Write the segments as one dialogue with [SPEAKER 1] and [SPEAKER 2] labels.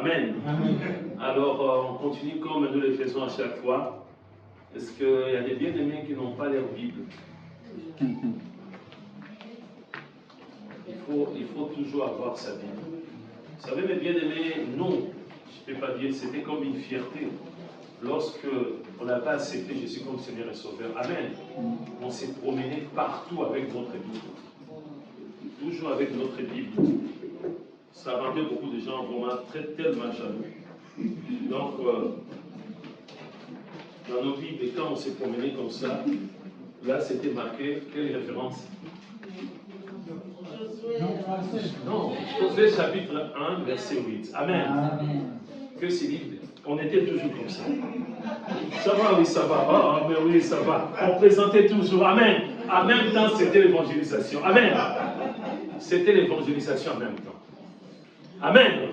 [SPEAKER 1] Amen. Alors, on continue comme nous le faisons à chaque fois. Est-ce qu'il y a des bien-aimés qui n'ont pas leur Bible? Il faut toujours avoir sa Bible. Vous savez, mes bien-aimés, nous, je ne peux pas dire, c'était comme une fierté. Lorsque on n'a pas accepté Jésus comme Seigneur et Sauveur, Amen, on s'est promené partout avec notre Bible. Toujours avec notre Bible. Ça rendait beaucoup de gens vraiment tellement jaloux. Donc, dans nos Bibles, et quand on s'est promené comme ça, là c'était marqué, quelle référence? Non, Josué chapitre 1, verset 8. Amen. Que c'est libre. On était toujours comme ça. Ça va, oui, ça va. Oh, mais oui, ça va. On présentait toujours. Amen. En même temps, c'était l'évangélisation. Amen. C'était l'évangélisation en même temps. Amen.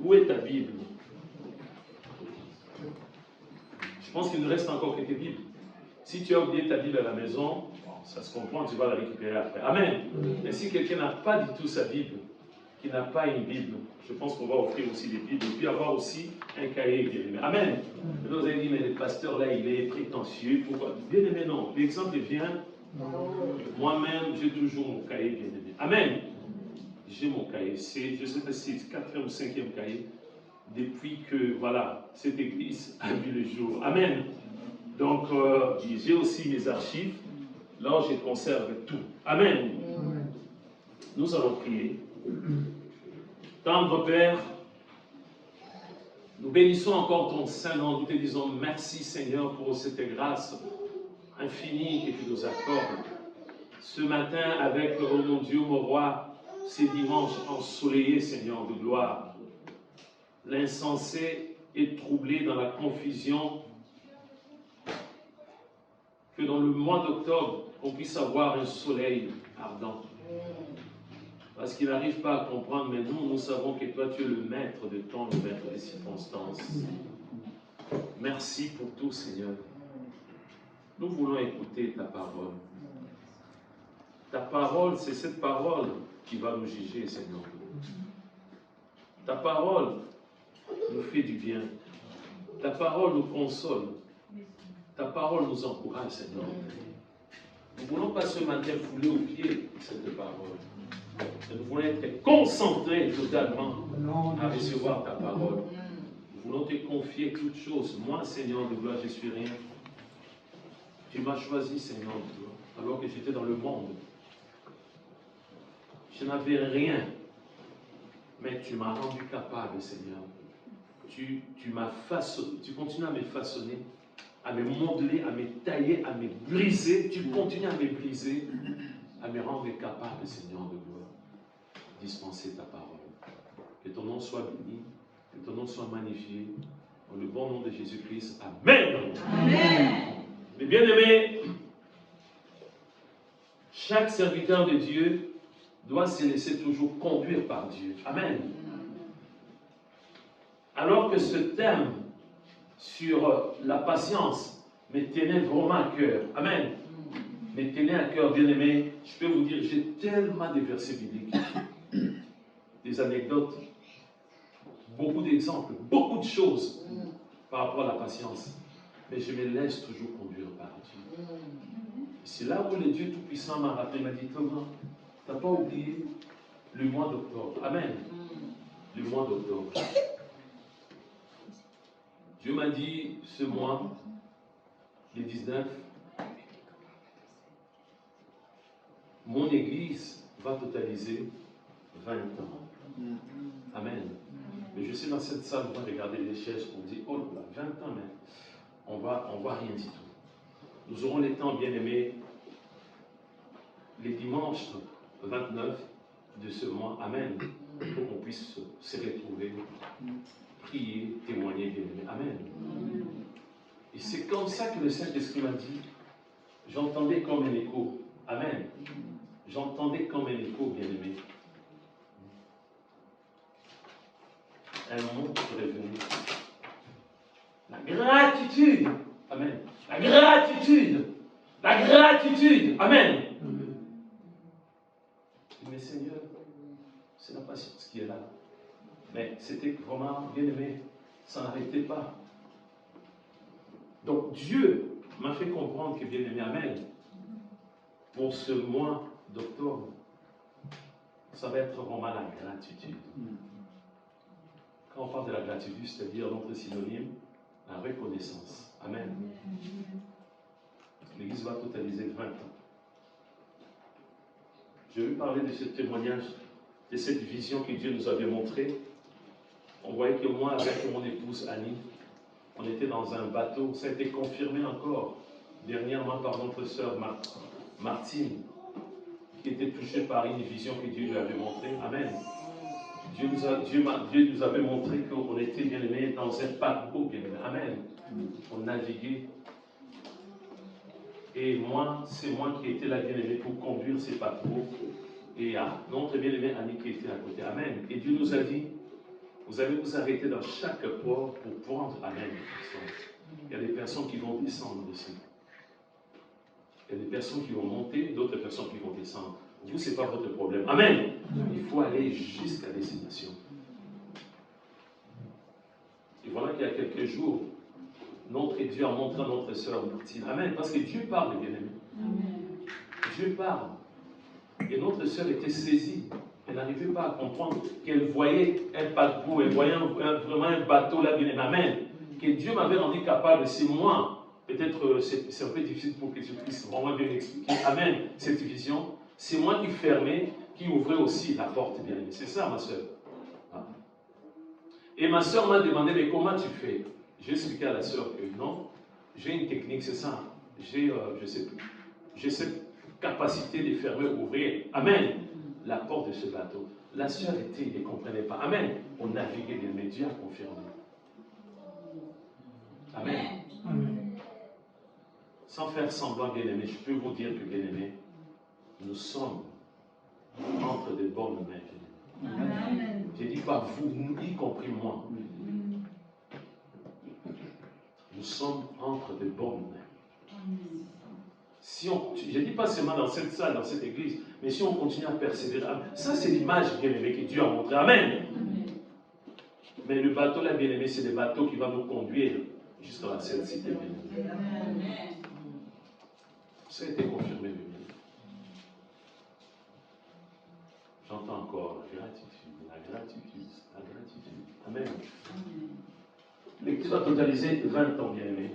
[SPEAKER 1] Où est ta Bible? Je pense qu'il nous reste encore quelques Bibles. Si tu as oublié ta Bible à la maison, ça se comprend, tu vas la récupérer après. Amen. Mais si quelqu'un n'a pas du tout sa Bible, qui n'a pas une Bible, je pense qu'on va offrir aussi des Bibles, et puis avoir aussi un cahier bien aimé. Amen. Vous avez dit, mais le pasteur là, il est prétentieux. Pourquoi? Bien aimé, non. L'exemple vient. Moi-même, j'ai toujours mon cahier bien aimé. Amen. J'ai mon cahier. Je ne sais pas si c'est le 4e ou 5e cahier, depuis que, voilà, cette église a vu le jour. Amen. Donc, j'ai aussi mes archives. Là, je conserve tout. Amen. Nous allons prier. Tendre Père, nous bénissons encore ton Saint-Nom. Nous te disons merci, Seigneur, pour cette grâce infinie que tu nous accordes. Ce matin, avec, oh mon Dieu, mon roi, ces dimanches ensoleillés, Seigneur de gloire, l'insensé est troublé dans la confusion. Que dans le mois d'octobre, on puisse avoir un soleil ardent. Parce qu'il n'arrive pas à comprendre, mais nous savons que toi, tu es le maître de temps, le maître des circonstances. Merci pour tout, Seigneur. Nous voulons écouter ta parole. Ta parole, c'est cette parole qui va nous juger, Seigneur. Ta parole nous fait du bien. Ta parole nous console. Ta parole nous encourage, Seigneur. Nous ne voulons pas ce matin fouler aux pieds cette parole. Nous voulons être concentrés totalement à recevoir ta parole. Nous voulons te confier toutes choses. Moi, Seigneur de gloire, je suis rien. Tu m'as choisi, Seigneur de gloire, alors que j'étais dans le monde. Je n'avais rien, mais tu m'as rendu capable, Seigneur. Tu m'as façonné, tu continues à me façonner, à me modeler, à me tailler, à me briser. Tu continues à me briser, à me rendre capable, Seigneur de gloire, de dispenser ta parole. Que ton nom soit béni, que ton nom soit magnifié. Dans le bon nom de Jésus-Christ. Amen. Amen. Mais bien aimés, chaque serviteur de Dieu doit se laisser toujours conduire par Dieu. Amen. Alors que ce thème sur la patience me tenait vraiment à cœur. Amen. Me tenait à cœur, bien aimé. Je peux vous dire, j'ai tellement de versets bibliques, des anecdotes, beaucoup d'exemples, beaucoup de choses par rapport à la patience. Mais je me laisse toujours conduire par Dieu. C'est là où le Dieu Tout-Puissant m'a rappelé, m'a dit, Thomas, tu n'as pas oublié le mois d'octobre. Amen. Le mois d'octobre. Dieu m'a dit, ce mois, le 19, mon église va totaliser 20 ans. Amen. Mais je suis dans cette salle, on va regarder les chaises, on dit, oh là, 20 ans, mais on voit rien du tout. Nous aurons les temps, bien aimés, les dimanches 29 de ce mois, Amen, pour qu'on puisse se retrouver, prier, témoigner, bien aimés. Amen. Et c'est comme ça que le Saint-Esprit m'a dit, j'entendais comme un écho. Amen. J'entendais comme un écho, bien aimé. Un mot est revenu. La gratitude. Amen. La gratitude. La gratitude. Amen. Mais Seigneur, c'est la patience qui est là. Mais c'était vraiment bien aimé. Ça n'arrêtait pas. Donc Dieu m'a fait comprendre que bien aimé, amen, pour ce mois d'octobre, ça va être vraiment la gratitude. Quand on parle de la gratitude, c'est-à-dire notre synonyme, la reconnaissance. Amen. L'Église va totaliser 20 ans. Je vais parler de ce témoignage, de cette vision que Dieu nous avait montrée. On voyait que moi, avec mon épouse Annie, on était dans un bateau. Ça a été confirmé encore dernièrement par notre sœur Martine, qui était touchée par une vision que Dieu lui avait montrée. Amen. Dieu nous avait montré qu'on était bien aimés dans un paquebot, bien aimé. Amen. On naviguait. Et moi, c'est moi qui étais là, bien aimé, pour conduire ces paquebots. Et notre bien aimé Annie qui était à côté. Amen. Et Dieu nous a dit, vous allez vous arrêter dans chaque port pour prendre. Amen. Il y a des personnes qui vont descendre aussi. Il y a des personnes qui vont monter, d'autres personnes qui vont descendre. Vous, ce n'est pas votre problème. Amen. Il faut aller jusqu'à destination. Et voilà qu'il y a quelques jours, notre Dieu a montré à notre sœur Martine. Amen. Parce que Dieu parle, bien aimé. Dieu parle. Et notre sœur était saisie. Elle n'arrivait pas à comprendre qu'elle voyait un paquebot, elle voyait vraiment un bateau là, bien aimé. Amen. Que Dieu m'avait rendu capable, c'est moi. Peut-être c'est un peu difficile pour que tu puisses vraiment bien expliquer. Amen. Cette vision. C'est moi qui fermais, qui ouvrais aussi la porte, bien aimé. C'est ça, ma soeur. Et ma soeur m'a demandé, mais comment tu fais? J'ai expliqué à la soeur que non, j'ai une technique, c'est ça. J'ai cette capacité de fermer, ouvrir. Amen. La porte de ce bateau. La soeur ne comprenait pas. Amen. On naviguait bien, mais Dieu a confirmé. Amen. Amen. Sans faire semblant, bien aimé, je peux vous dire que, bien aimé, nous sommes entre de bonnes mains. Amen. Je ne dis pas vous, y compris moi. Nous sommes entre de bonnes mains. Si je ne dis pas seulement dans cette salle, dans cette église, mais si on continue à persévérer, ça c'est l'image bien aimée que Dieu a montrée. Amen. Mais le bateau là, bien aimé, c'est le bateau qui va nous conduire jusqu'à la sainte cité. Amen. Ça a été confirmé, bien aimé. J'entends encore la gratitude, la gratitude, la gratitude. Amen. L'Église va totaliser 20 ans, bien aimé.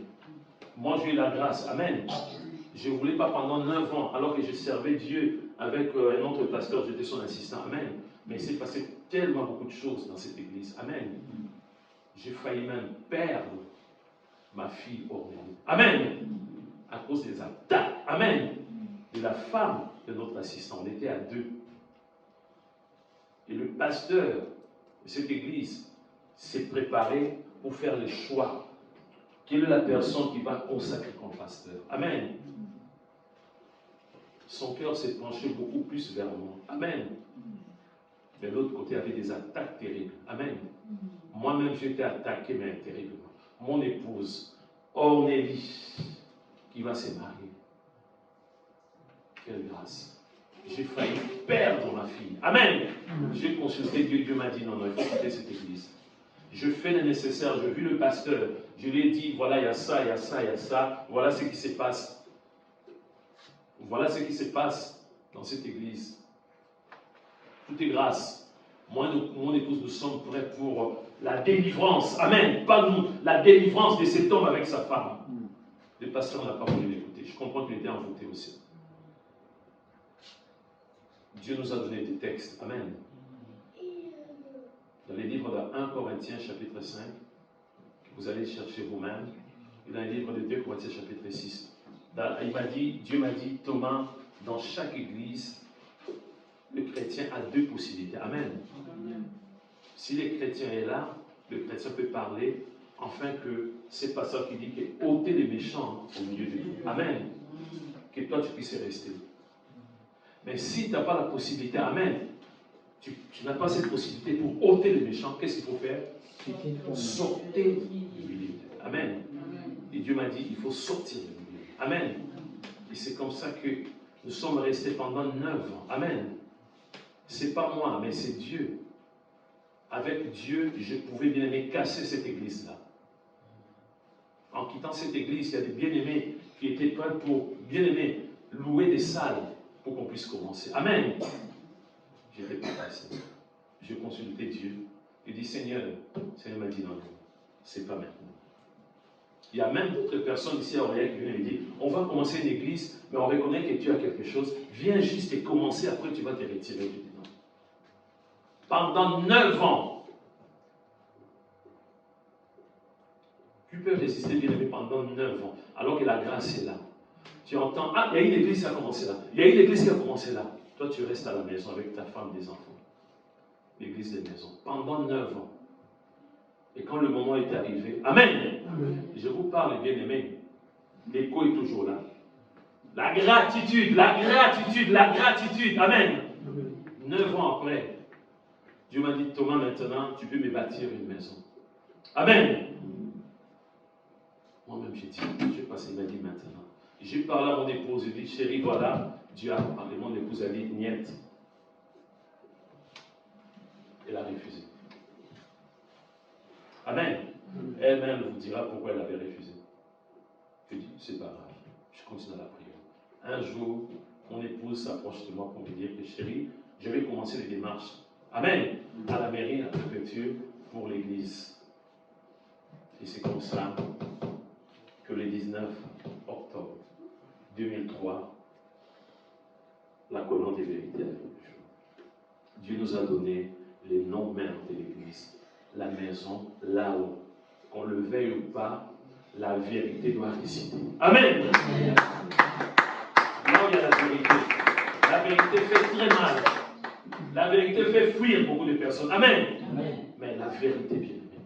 [SPEAKER 1] Moi, j'ai eu la grâce. Amen. Je ne voulais pas pendant 9 ans, alors que je servais Dieu avec un autre pasteur, j'étais son assistant. Amen. Mais il s'est passé tellement beaucoup de choses dans cette église. Amen. J'ai failli même perdre ma fille Ornélie. Amen. À cause des attaques. Amen. De la femme de notre assistant. On était à 2. Et le pasteur de cette église s'est préparé pour faire le choix. Quelle est la personne qui va consacrer comme pasteur? Amen. Son cœur s'est penché beaucoup plus vers moi. Amen. Mais l'autre côté avait des attaques terribles. Amen. Moi-même, j'étais attaqué, mais terriblement. Mon épouse, Ornélie, qui va se marier. Quelle grâce. J'ai failli perdre ma fille. Amen. J'ai consulté Dieu. Dieu m'a dit, non, il faut quitter cette église. Je fais le nécessaire. J'ai vu le pasteur. Je lui ai dit, voilà, il y a ça, il y a ça, il y a ça. Voilà ce qui se passe. Voilà ce qui se passe dans cette église. Tout est grâce. Moi et mon épouse, nous sommes prêts pour la délivrance. Amen. Pas nous. La délivrance de cet homme avec sa femme. Le pasteur n'a pas voulu l'écouter. Je comprends qu'il était envoûté aussi. Dieu nous a donné des textes. Amen. Dans les livres de 1 Corinthiens chapitre 5, vous allez chercher vous-même. Et dans les livres de 2 Corinthiens chapitre 6. Dieu m'a dit, Thomas, dans chaque église, le chrétien a 2 possibilités. Amen. Si le chrétien est là, le chrétien peut parler, afin que c'est pas ça qui dit que ôter les méchants au milieu de vous. Amen. Que toi tu puisses rester. Mais si tu n'as pas la possibilité, amen, tu n'as pas cette possibilité pour ôter les méchants, qu'est-ce qu'il faut faire? Sortir du milieu. Amen. Et Dieu m'a dit, il faut sortir du milieu. Amen. Et c'est comme ça que nous sommes restés pendant 9 ans. Amen. C'est pas moi, mais c'est Dieu. avec Dieu, je pouvais bien aimer casser cette église-là. En quittant cette église, il y a des bien-aimés qui étaient prêts pour, bien aimés, louer des salles pour qu'on puisse commencer. Amen. J'étais pas passé. Je consultais Dieu. Il dit, Seigneur m'a dit non, c'est pas maintenant. Il y a même d'autres personnes ici à Aurillac qui viennent et disent, on va commencer une église, mais on reconnaît que tu as quelque chose. Viens juste et commencer, après tu vas te retirer. Je dis non. Pendant 9 ans, tu peux résister, bien aimé, pendant 9 ans, alors que la grâce est là. Tu entends, ah, il y a une église qui a commencé là. Il y a une église qui a commencé là. Toi, tu restes à la maison avec ta femme et des enfants. L'église des maisons. Pendant 9 ans. Et quand le moment est arrivé, Amen. Amen. Je vous parle, bien aimé. L'écho est toujours là. La gratitude, la gratitude, la gratitude. Amen. Amen. 9 ans après, Dieu m'a dit, Thomas, maintenant, tu peux me bâtir une maison. Amen. Moi-même, j'ai dit, je vais passer, il m'a dit maintenant. J'ai parlé à mon épouse, j'ai dit, chérie, voilà, Dieu a parlé. Mon épouse a dit, niet. Elle a refusé. Amen. Elle-même vous dira pourquoi elle avait refusé. Je dis, c'est pas grave, je continue dans la prière. Un jour, mon épouse s'approche de moi pour me dire que chérie, je vais commencer les démarches. Amen. À la mairie, à la préfecture, pour l'église. Et c'est comme ça que le 19 octobre 2003, la colonne des vérités a vu le jour. Dieu nous a donné les noms mêmes de l'église. La maison, là-haut. Qu'on le veuille ou pas, la vérité doit résider. Amen. Là où il y a la vérité. La vérité fait très mal. La vérité fait fuir beaucoup de personnes. Amen. Amen. Mais la vérité, bien aimée.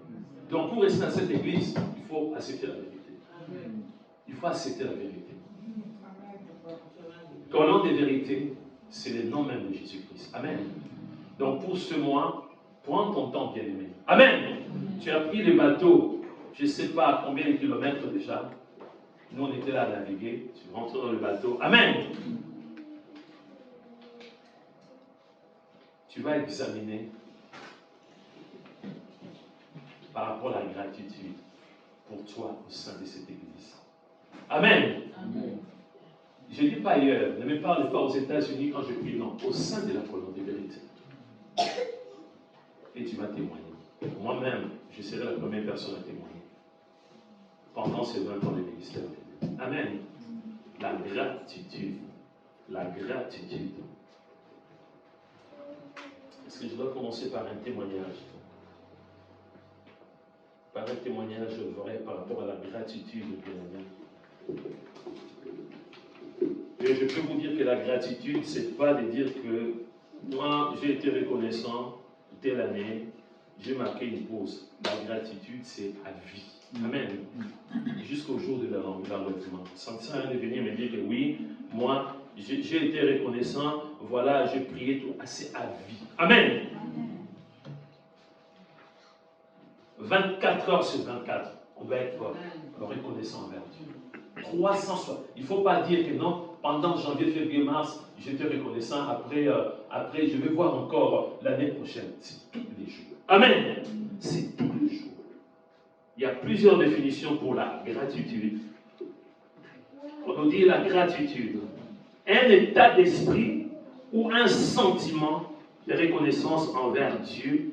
[SPEAKER 1] Donc pour rester dans cette église, il faut accepter la vérité. Il faut accepter la vérité. Quand l'on des vérités, c'est le nom même de Jésus-Christ. Amen. Donc pour ce mois, prends ton temps, bien aimé. Amen. Tu as pris le bateau, je ne sais pas à combien de kilomètres déjà. Nous, on était là à naviguer. Tu rentres dans le bateau. Amen. Tu vas examiner par rapport à la gratitude pour toi au sein de cette église. Amen. Amen. Je ne dis pas ailleurs, ne me parle pas aux États-Unis quand je prie, non, au sein de la colonne de vérité. Et tu vas témoigner. Moi-même, je serai la première personne à témoigner. Pendant ces 20 ans de ministère. Amen. La gratitude. La gratitude. Est-ce que je dois commencer par un témoignage? Par un témoignage vrai par rapport à la gratitude, bien aimé. Et je peux vous dire que la gratitude, c'est pas de dire que moi, j'ai été reconnaissant telle année, j'ai marqué une pause. La gratitude, c'est à vie. Amen. Jusqu'au jour de l'enlèvement. Ça ne sert à rien de venir me dire que oui, moi, j'ai été reconnaissant, voilà, j'ai prié tout. C'est à vie. Amen. 24 heures sur 24, on doit être reconnaissant envers Dieu. 360. Il ne faut pas dire que non, pendant janvier, février, mars, j'étais reconnaissant, après je vais voir encore l'année prochaine. C'est tous les jours. Amen. C'est tous les jours. Il y a plusieurs définitions pour la gratitude. On nous dit la gratitude, un état d'esprit ou un sentiment de reconnaissance envers Dieu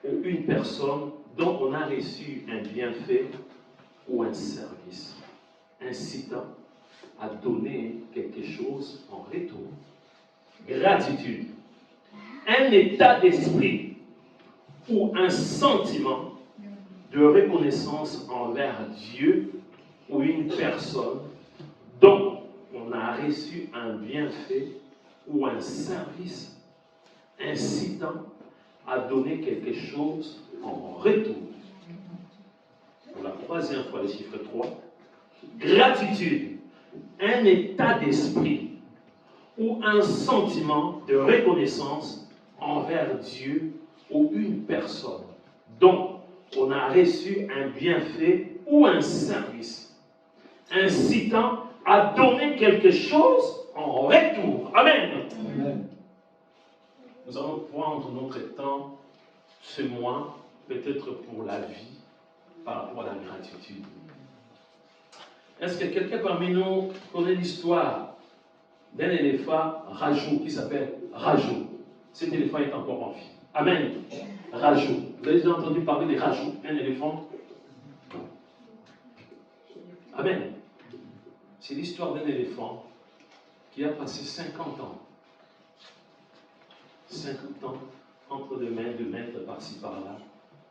[SPEAKER 1] ou une personne dont on a reçu un bienfait ou un service, incitant à donner quelque chose en retour. Gratitude, un état d'esprit ou un sentiment de reconnaissance envers Dieu ou une personne dont on a reçu un bienfait ou un service incitant à donner quelque chose en retour. Pour la troisième fois, le chiffre 3. Gratitude, un état d'esprit ou un sentiment de reconnaissance envers Dieu ou une personne dont on a reçu un bienfait ou un service incitant à donner quelque chose en retour. Amen. Amen. Nous allons prendre notre temps ce mois, peut-être pour la vie, par rapport à la gratitude. Est-ce que quelqu'un parmi nous connaît l'histoire d'un éléphant Rajou qui s'appelle Rajou? Cet éléphant est encore en vie. Amen. Rajou. Vous avez déjà entendu parler de Rajou, un éléphant? Amen. C'est l'histoire d'un éléphant qui a passé 50 ans. 50 ans entre les mains de maître par-ci par-là.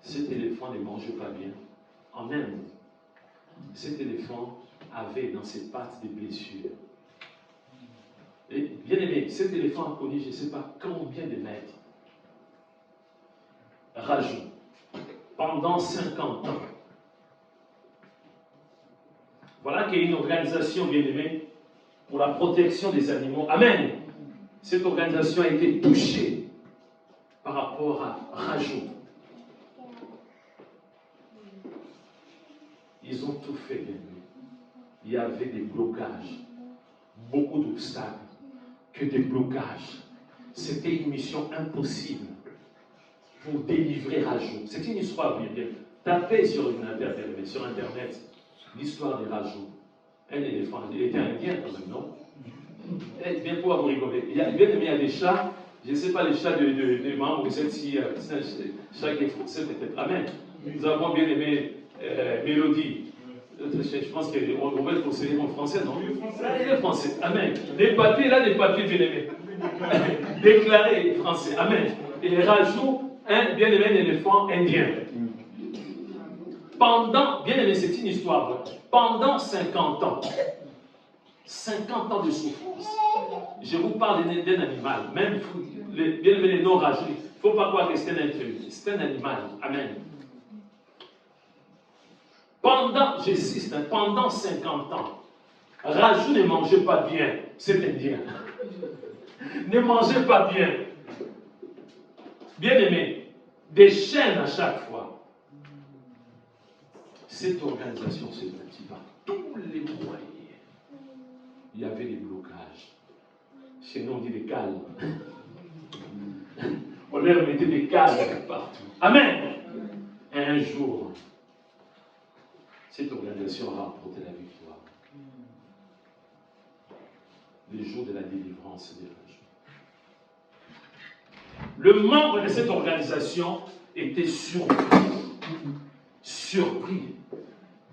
[SPEAKER 1] Cet éléphant ne mangeait pas bien. En Inde, cet éléphant avait dans ses pattes des blessures. Et bien aimé, cet éléphant a connu je ne sais pas combien de maîtres. Rajou, pendant 50 ans. Voilà qu'il y a une organisation, bien aimée, pour la protection des animaux. Amen. Cette organisation a été touchée par rapport à Rajou. Ils ont tout fait, bien aimé. Il y avait des blocages, beaucoup d'obstacles, que des blocages. C'était une mission impossible pour délivrer Rajou. C'est une histoire, bien bien. Tapez sur Internet l'histoire de Rajou. Un éléphant, il était indien quand même, non? Bien pour vous rigoler. Il y a des chats, je ne sais pas les chats de membres, vous êtes si c'est un chat qui est français peut-être. Amen. Nous avons bien aimé Mélodie. Je pense qu'on va être conseiller en français, non? Il est français. Amen. Des papiers, là, des papiers bien aimés. Déclarés français. Amen. Et Rajou, un bien aimé éléphant indien. Pendant, bien aimé, c'est une histoire. Pendant 50 ans. 50 ans de souffrance. Je vous parle d'un animal. Même bien aimé les non-Rajou. Il ne faut pas croire que c'est un intrus. C'est un animal. Amen. J'insiste, pendant 50 ans, Rajou ne mangeait pas bien, cet indien. Ne mangeait pas bien. Bien aimé, des chaînes à chaque fois. Cette organisation s'est bâtie par tous les moyens. Il y avait des blocages. Chez nous, on dit des calmes. On leur mettait des calmes partout. Amen. Et un jour, cette organisation a remporté la victoire. Le jour de la délivrance des Rajou. Le membre de cette organisation était surpris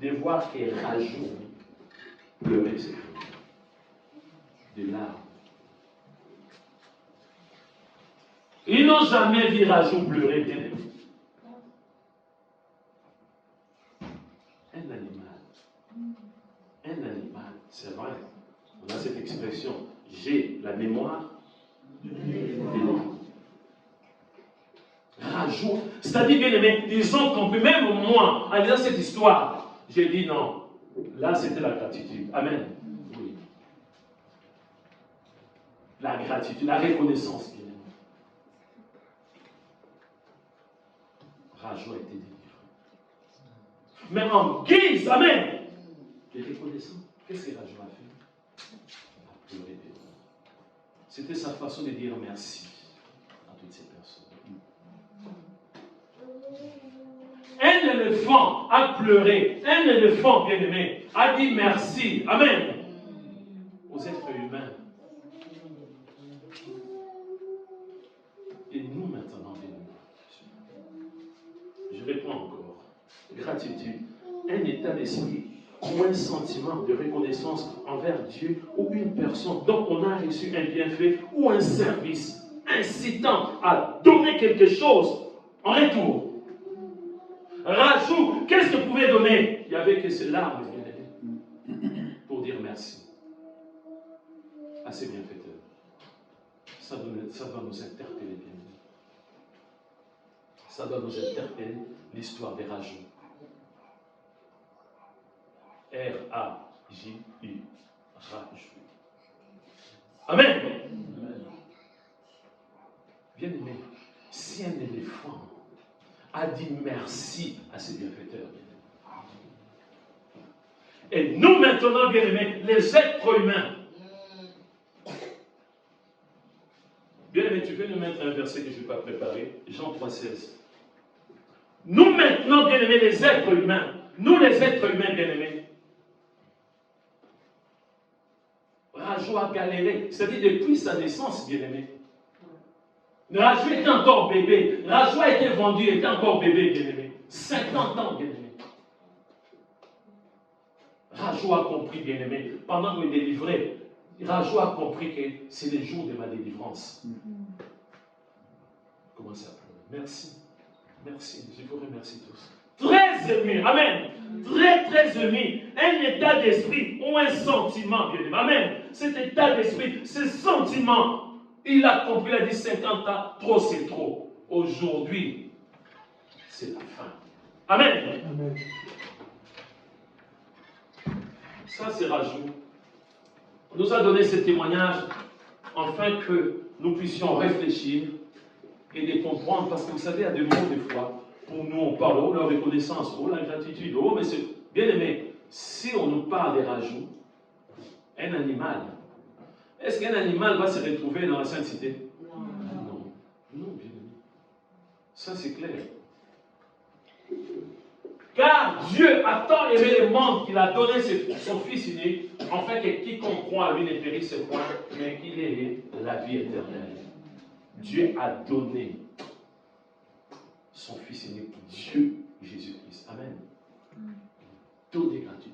[SPEAKER 1] de voir que Rajou pleurait des larmes. Ils n'ont jamais vu Rajou pleurer, bien aimé. Un animal, c'est vrai. On a cette expression, j'ai la mémoire de l'éléphant. Rajou, c'est-à-dire bien aimé, ils ont compris, même moi, en lisant cette histoire, j'ai dit non, là c'était la gratitude. Amen. Oui. La gratitude, la reconnaissance, bien aimé. Rajou a été délivré. Mais en guise, amen, de reconnaissance, qu'est-ce que Rajou a fait? Il a pleuré. C'était sa façon de dire merci à toutes ces personnes. Un éléphant a pleuré, un éléphant bien-aimé a dit merci, amen, aux êtres humains. Et nous maintenant, bien-aimés, je réponds encore, gratitude, un état d'esprit ou un sentiment de reconnaissance envers Dieu ou une personne dont on a reçu un bienfait ou un service incitant à donner quelque chose en retour. Rajou, qu'est-ce que pouvait donner? Il n'y avait que ces larmes pour dire merci à ces bienfaiteurs. Ça doit nous interpeller, bien. Ça doit nous interpeller, l'histoire des Rajou. R-A-J-U, Rajou. Amen. Bien aimé, si un éléphant a dit merci à ses bienfaiteurs, et nous maintenant, bien aimés, les êtres humains, bien aimé, tu peux nous mettre un verset que je n'ai pas préparé, Jean 3,16. Nous maintenant, bien-aimés, les êtres humains, nous les êtres humains, bien-aimés, Rajou a galéré, c'est-à-dire depuis sa naissance, bien-aimé. Rajou était encore bébé. Rajou a été vendu, il était encore bébé, bien-aimé. 50 ans, bien-aimé. Rajou a compris, bien-aimé, pendant qu'il est délivré, Rajou a compris que c'est le jour de ma délivrance. Comment ça peut? Merci. Merci. Je vous remercie tous. Très ému. Amen. Très, très ému. Un état d'esprit ou un sentiment, bien-aimé. Amen. Cet état d'esprit, ce sentiment, il a compris, il a dit 50 ans, trop c'est trop. Aujourd'hui, c'est la fin. Amen. Amen. Ça, c'est Rajou. On nous a donné ce témoignage afin que nous puissions réfléchir et les comprendre. Parce que vous savez, il y a des mots des fois, pour nous, on parle, oh, la reconnaissance, oh, la gratitude, oh, mais c'est bien aimé. Si on nous parle des rajouts, un animal, est-ce qu'un animal va se retrouver dans la Sainte Cité? Non. Non, non, bien aimé. Ça, c'est clair. Car Dieu a tant aimé le monde qu'il a donné son Fils unique, afin que quiconque croit à lui ne périsse point, mais qu'il ait la vie éternelle. Dieu a donné son Fils unique, Dieu, Jésus-Christ. Amen. Donné gratuitement.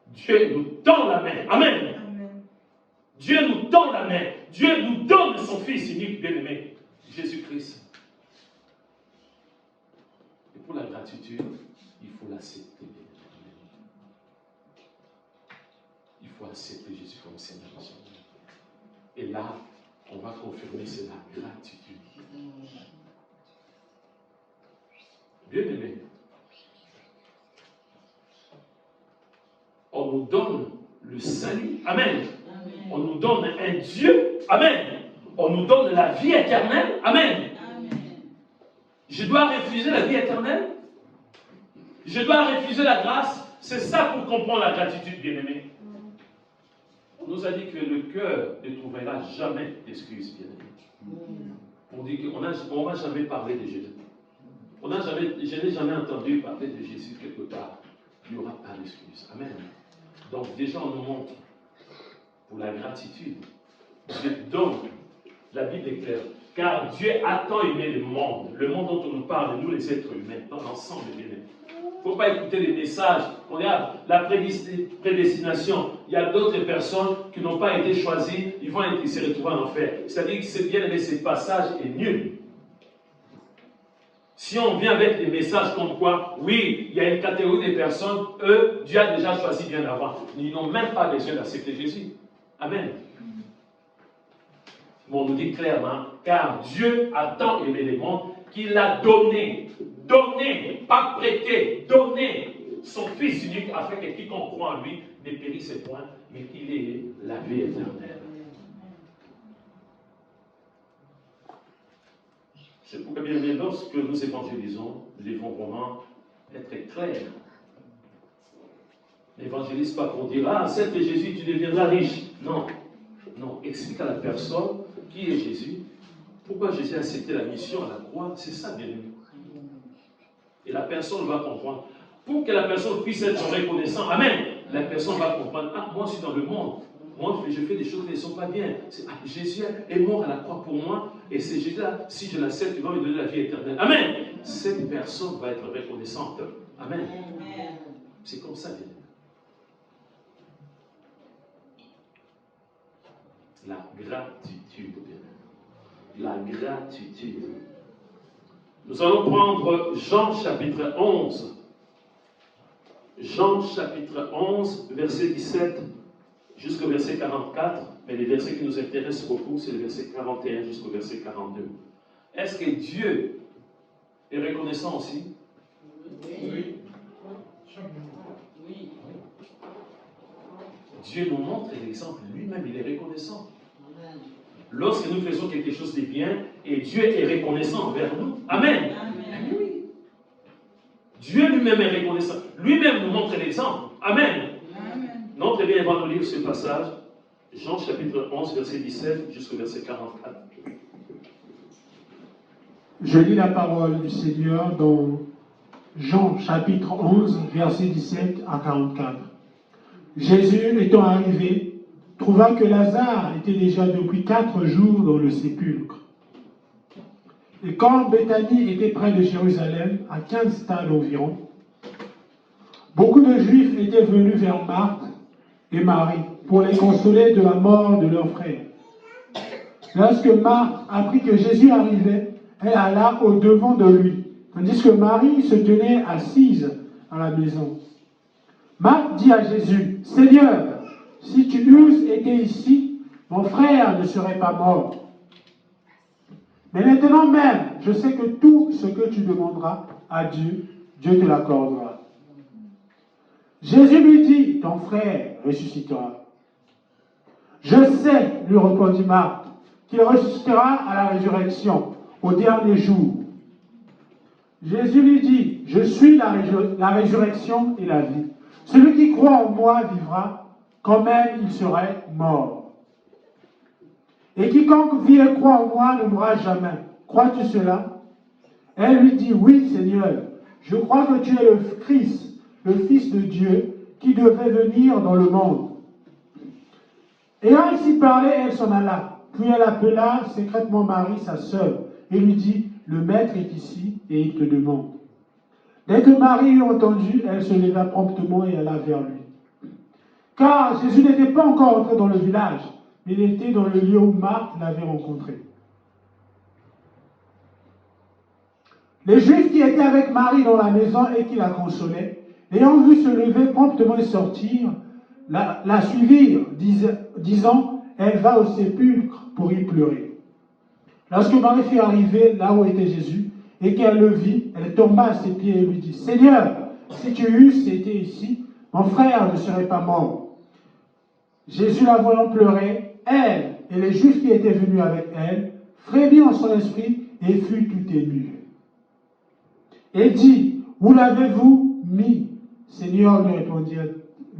[SPEAKER 1] Dieu nous tend la main. Amen. Amen. Dieu nous tend la main. Dieu nous donne son Fils unique, bien-aimé, Jésus-Christ. Et pour la gratitude, il faut l'accepter. Il faut accepter Jésus comme Seigneur de son vie. Et là, on va confirmer, c'est la gratitude. Bien-aimé, on nous donne le salut. Amen. Amen. On nous donne un Dieu. Amen. On nous donne la vie éternelle. Amen. Amen. Je dois refuser la vie éternelle? Je dois refuser la grâce? C'est ça pour comprendre la gratitude, bien-aimé. On nous a dit que le cœur ne trouvera jamais d'excuses, bien-aimé. On dit qu'on ne va jamais parler de Jésus. Je n'ai jamais entendu parler de Jésus quelque part. Il n'y aura pas d'excuses. Amen. Donc déjà on nous montre pour la gratitude. Dieu donne, la Bible est claire. Car Dieu a tant aimé le monde dont on nous parle, nous les êtres humains, dans l'ensemble bien aimés. Il ne faut pas écouter les messages. On a la prédestination. Il y a d'autres personnes qui n'ont pas été choisies, ils vont se retrouver en enfer. C'est-à-dire que c'est bien aimé, ce passage est nul. Si on vient avec des messages comme quoi, oui, il y a une catégorie de personnes, eux, Dieu a déjà choisi bien avant. Ils n'ont même pas besoin d'accepter Jésus. Amen. Mais on nous dit clairement, car Dieu a tant aimé le monde qu'il a donné, pas prêté, donné son Fils unique afin que quiconque croit en lui ne périsse point, mais qu'il ait la vie éternelle. C'est pourquoi bien aimé, lorsque nous évangélisons, nous devons vraiment être clairs. N'évangélise pas pour dire, ah, accepte Jésus, tu deviendras riche. Non, non, explique à la personne qui est Jésus, pourquoi Jésus a accepté la mission à la croix, c'est ça bien aimé. Et la personne va comprendre. Pour que la personne puisse être reconnaissante, amen, la personne va comprendre, ah, moi je suis dans le monde. Moi, je fais des choses qui ne sont pas bien. Jésus est mort à la croix pour moi. Et c'est Jésus-là, si je l'accepte, il va me donner la vie éternelle. Amen. Cette personne va être reconnaissante. Amen. C'est comme ça, bien. La gratitude. La gratitude. Nous allons prendre Jean chapitre 11. Jean chapitre 11, verset 17. Jusqu'au verset 44, mais les versets qui nous intéressent beaucoup, c'est le verset 41 jusqu'au verset 42. Est-ce que Dieu est reconnaissant aussi? Oui. Oui. Dieu nous montre l'exemple, lui-même il est reconnaissant. Lorsque nous faisons quelque chose de bien, et Dieu est reconnaissant envers nous. Amen. Amen. Oui. Dieu lui-même est reconnaissant. Lui-même nous montre l'exemple. Amen. Non, très bien, on va nous lire ce passage, Jean chapitre 11, verset 17 jusqu'au verset 44.
[SPEAKER 2] Je lis la parole du Seigneur dans Jean chapitre 11, versets 17 à 44. Jésus étant arrivé, trouva que Lazare était déjà depuis 4 jours dans le sépulcre. Et quand Béthanie était près de Jérusalem, à 15 stades environ, beaucoup de Juifs étaient venus vers Marthe et Marie pour les consoler de la mort de leur frère. Lorsque Marthe apprit que Jésus arrivait, elle alla au-devant de lui, tandis que Marie se tenait assise à la maison. Marthe dit à Jésus, « Seigneur, si tu eusses été ici, mon frère ne serait pas mort. Mais maintenant même, je sais que tout ce que tu demanderas à Dieu, Dieu te l'accordera. » Jésus lui dit, « Ton frère ressuscitera. » Je sais, lui répondit Marthe, qu'il ressuscitera à la résurrection, au dernier jour. Jésus lui dit, « Je suis la résurrection et la vie. Celui qui croit en moi vivra, quand même il serait mort. Et quiconque vit et croit en moi ne mourra jamais. Crois-tu cela ?» Elle lui dit, « Oui, Seigneur, je crois que tu es le Christ, le Fils de Dieu, qui devait venir dans le monde. » Ayant ainsi parlé, elle s'en alla. Puis elle appela secrètement Marie, sa sœur, et lui dit, « Le maître est ici et il te demande. » Dès que Marie eut entendu, elle se leva promptement et alla vers lui. Car Jésus n'était pas encore entré dans le village, mais il était dans le lieu où Marthe l'avait rencontré. Les Juifs qui étaient avec Marie dans la maison et qui la consolaient, ayant vu se lever promptement et sortir, la suivirent, disant, « Elle va au sépulcre pour y pleurer. » Lorsque Marie fut arrivée là où était Jésus, et qu'elle le vit, elle tomba à ses pieds et lui dit, « Seigneur, si tu eusses été ici, mon frère ne serait pas mort. » Jésus la voyant pleurer, elle et les Juifs qui étaient venus avec elle, frémit en son esprit et fut tout ému. Et dit, « Où l'avez-vous mis ?» Seigneur,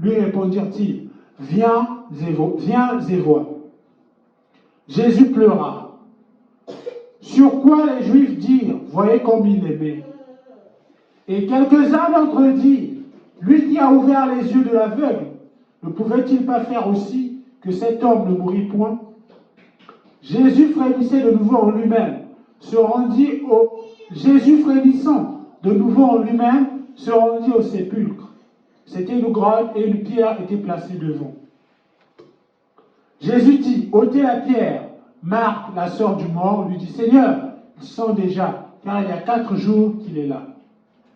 [SPEAKER 2] lui répondirent-ils, « Viens et vois. » Jésus pleura. Sur quoi les Juifs dirent, « Voyez comme il l'aimait. » Et quelques-uns d'entre eux dirent, « Lui qui a ouvert les yeux de l'aveugle, ne pouvait-il pas faire aussi que cet homme ne mourît point ?» Jésus frémissait de nouveau en lui-même, Jésus frémissant de nouveau en lui-même, se rendit au sépulcre. C'était une grotte et une pierre était placée devant. Jésus dit, « ôtez la pierre. » Marthe, la sœur du mort, lui dit, « Seigneur, il sent déjà, car il y a 4 jours qu'il est là. »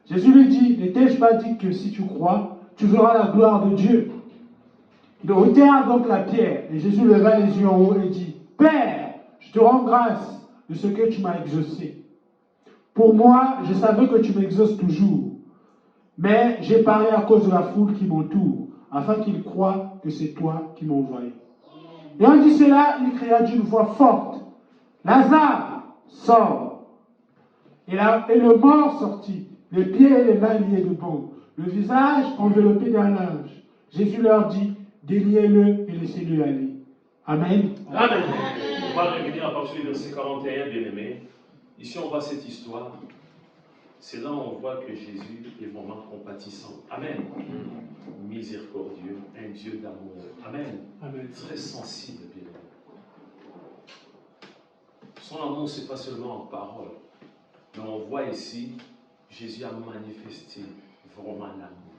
[SPEAKER 2] Jésus lui dit, « N'étais-je pas dit que si tu crois, tu verras la gloire de Dieu ?» Ils ôtèrent donc la pierre, et Jésus leva les yeux en haut et dit, « Père, je te rends grâce de ce que tu m'as exaucé. Pour moi, je savais que tu m'exauces toujours, mais j'ai parlé à cause de la foule qui m'entoure, afin qu'ils croient que c'est toi qui m'as envoyé. » Et en dit cela, il cria d'une voix forte, « Lazare, sors !» Et le mort sortit, les pieds et les mains liés de bandes, le visage enveloppé d'un linge. Jésus leur dit, « Déliez-le et laissez-le aller. » Amen.
[SPEAKER 1] Amen. On va revenir à partir du verset 41, bien aimé. Ici, on voit cette histoire. C'est là où on voit que Jésus est vraiment compatissant. Amen. Miséricordieux, un Dieu d'amour. Amen.
[SPEAKER 2] Amen.
[SPEAKER 1] Très sensible, bien aimé. Son amour, ce n'est pas seulement en parole. Mais on voit ici, Jésus a manifesté vraiment l'amour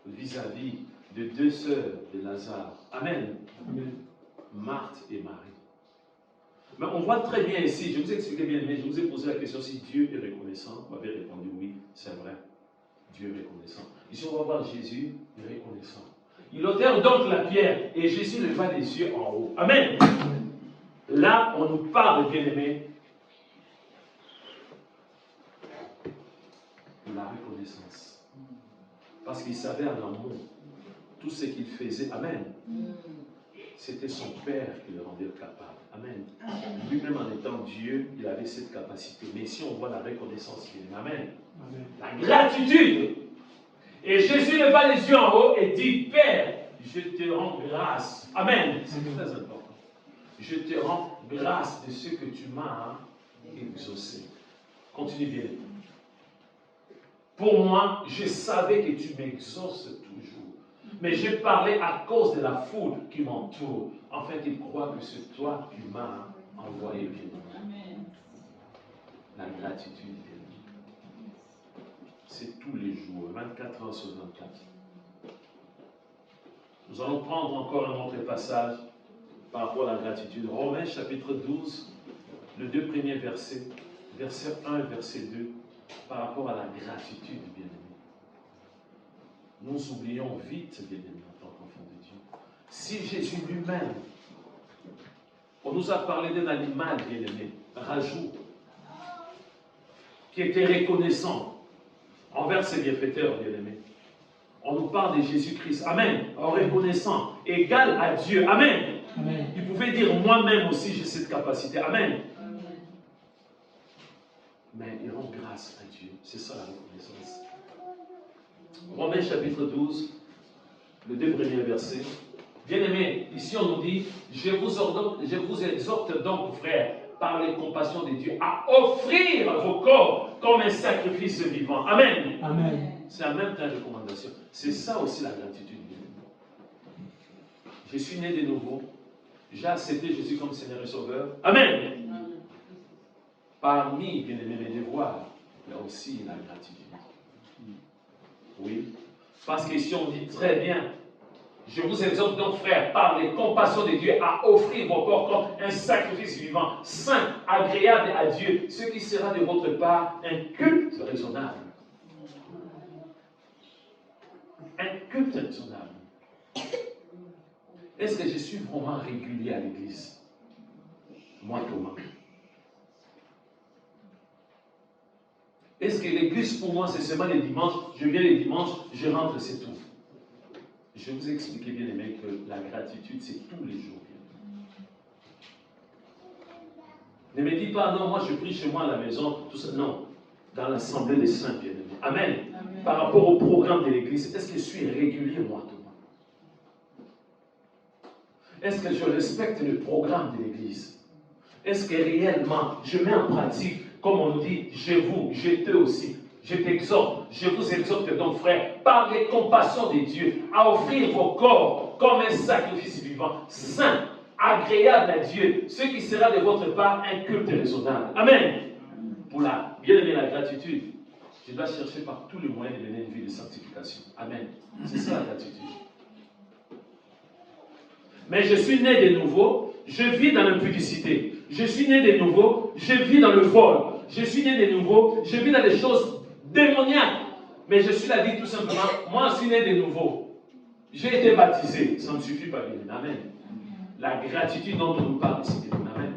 [SPEAKER 1] vis-à-vis de 2 sœurs de Lazare. Amen.
[SPEAKER 2] Amen.
[SPEAKER 1] Marthe et Marie. Mais on voit très bien ici, je vous ai expliqué bien, mais je vous ai posé la question si Dieu est reconnaissant. Vous avez répondu oui, c'est vrai. Dieu est reconnaissant. Ici, on va voir Jésus est reconnaissant. Il ôtèrent donc la pierre et Jésus leva les yeux en haut. Amen. Là, on nous parle, bien-aimé, de la reconnaissance. Parce qu'il savait en amour tout ce qu'il faisait. Amen. C'était son Père qui le rendait capable. Amen. Lui-même en étant Dieu, il avait cette capacité. Mais ici, on voit la reconnaissance qu'il aime. Amen. Amen. La gratitude. Et Jésus leva les yeux en haut et dit, Père, je te rends grâce. Amen. C'est très important. Je te rends grâce de ce que tu m'as exaucé. Continue bien. Pour moi, je savais que tu m'exauces toujours. Mais je parlais à cause de la foule qui m'entoure. En fait, ils croient que c'est toi qui m'as envoyé bien. La gratitude, c'est tous les jours, 24 heures sur 24. Nous allons prendre encore un autre passage par rapport à la gratitude. Romains chapitre 12, les 2 premiers versets, verset 1 et verset 2, par rapport à la gratitude, bien-aimés. Nous oublions vite, bien-aimés, en tant qu'enfants de Dieu. Si Jésus lui-même, on nous a parlé d'un animal, bien-aimé, rajout, qui était reconnaissant envers ses bienfaiteurs, bien-aimés. On nous parle de Jésus-Christ, amen, en reconnaissant, égal à Dieu, amen.
[SPEAKER 2] Amen.
[SPEAKER 1] Il pouvait dire, moi-même aussi j'ai cette capacité, amen. Mais il rend grâce à Dieu, c'est ça la reconnaissance. Romains chapitre 12, le 2 premiers versets. Bien-aimés, ici on nous dit, je vous exhorte donc, frères, par les compassions de Dieu, à offrir vos corps comme un sacrifice vivant. Amen.
[SPEAKER 2] Amen.
[SPEAKER 1] C'est la même recommandation. C'est ça aussi la gratitude. Je suis né de nouveau. J'ai accepté Jésus comme Seigneur et Sauveur. Amen. Parmi, bien aimé, les devoirs, il y a aussi la gratitude. Oui. Parce qu'ici on dit très bien, je vous exhorte donc, frères, par les compassions de Dieu, à offrir vos corps comme un sacrifice vivant, saint, agréable à Dieu, ce qui sera de votre part un culte raisonnable. Un culte raisonnable. Est-ce que je suis vraiment régulier à l'église? Moi, Thomas. Est-ce que l'église pour moi c'est seulement les dimanches? Je viens les dimanches, je rentre, c'est tout. Je vais vous expliquer bien, les mecs, que la gratitude c'est tous les jours. Ne me dis pas, non, moi je prie chez moi à la maison, tout ça. Non, dans l'assemblée des saints, bien aimés. Amen. Amen. Par rapport au programme de l'église, est-ce que je suis régulier, moi, Thomas? Est-ce que je respecte le programme de l'église? Est-ce que réellement, je mets en pratique, comme on nous dit, je te aussi, je t'exhorte, je vous exhorte donc, frère, par les compassions de Dieu, à offrir vos corps comme un sacrifice vivant, saint, agréable à Dieu, ce qui sera de votre part un culte raisonnable. Amen. Pour la bien-aimée, la gratitude, je dois chercher par tous les moyens de mener une vie de sanctification. Amen. C'est ça la gratitude. Mais je suis né de nouveau, je vis dans l'impudicité. Je suis né de nouveau, je vis dans le vol. Je suis né de nouveau, je vis dans des choses démoniaques. Mais je suis là dit tout simplement, moi je suis né de nouveau. J'ai été baptisé, ça ne suffit pas bien. Amen. La gratitude dont on nous parle ici, amen.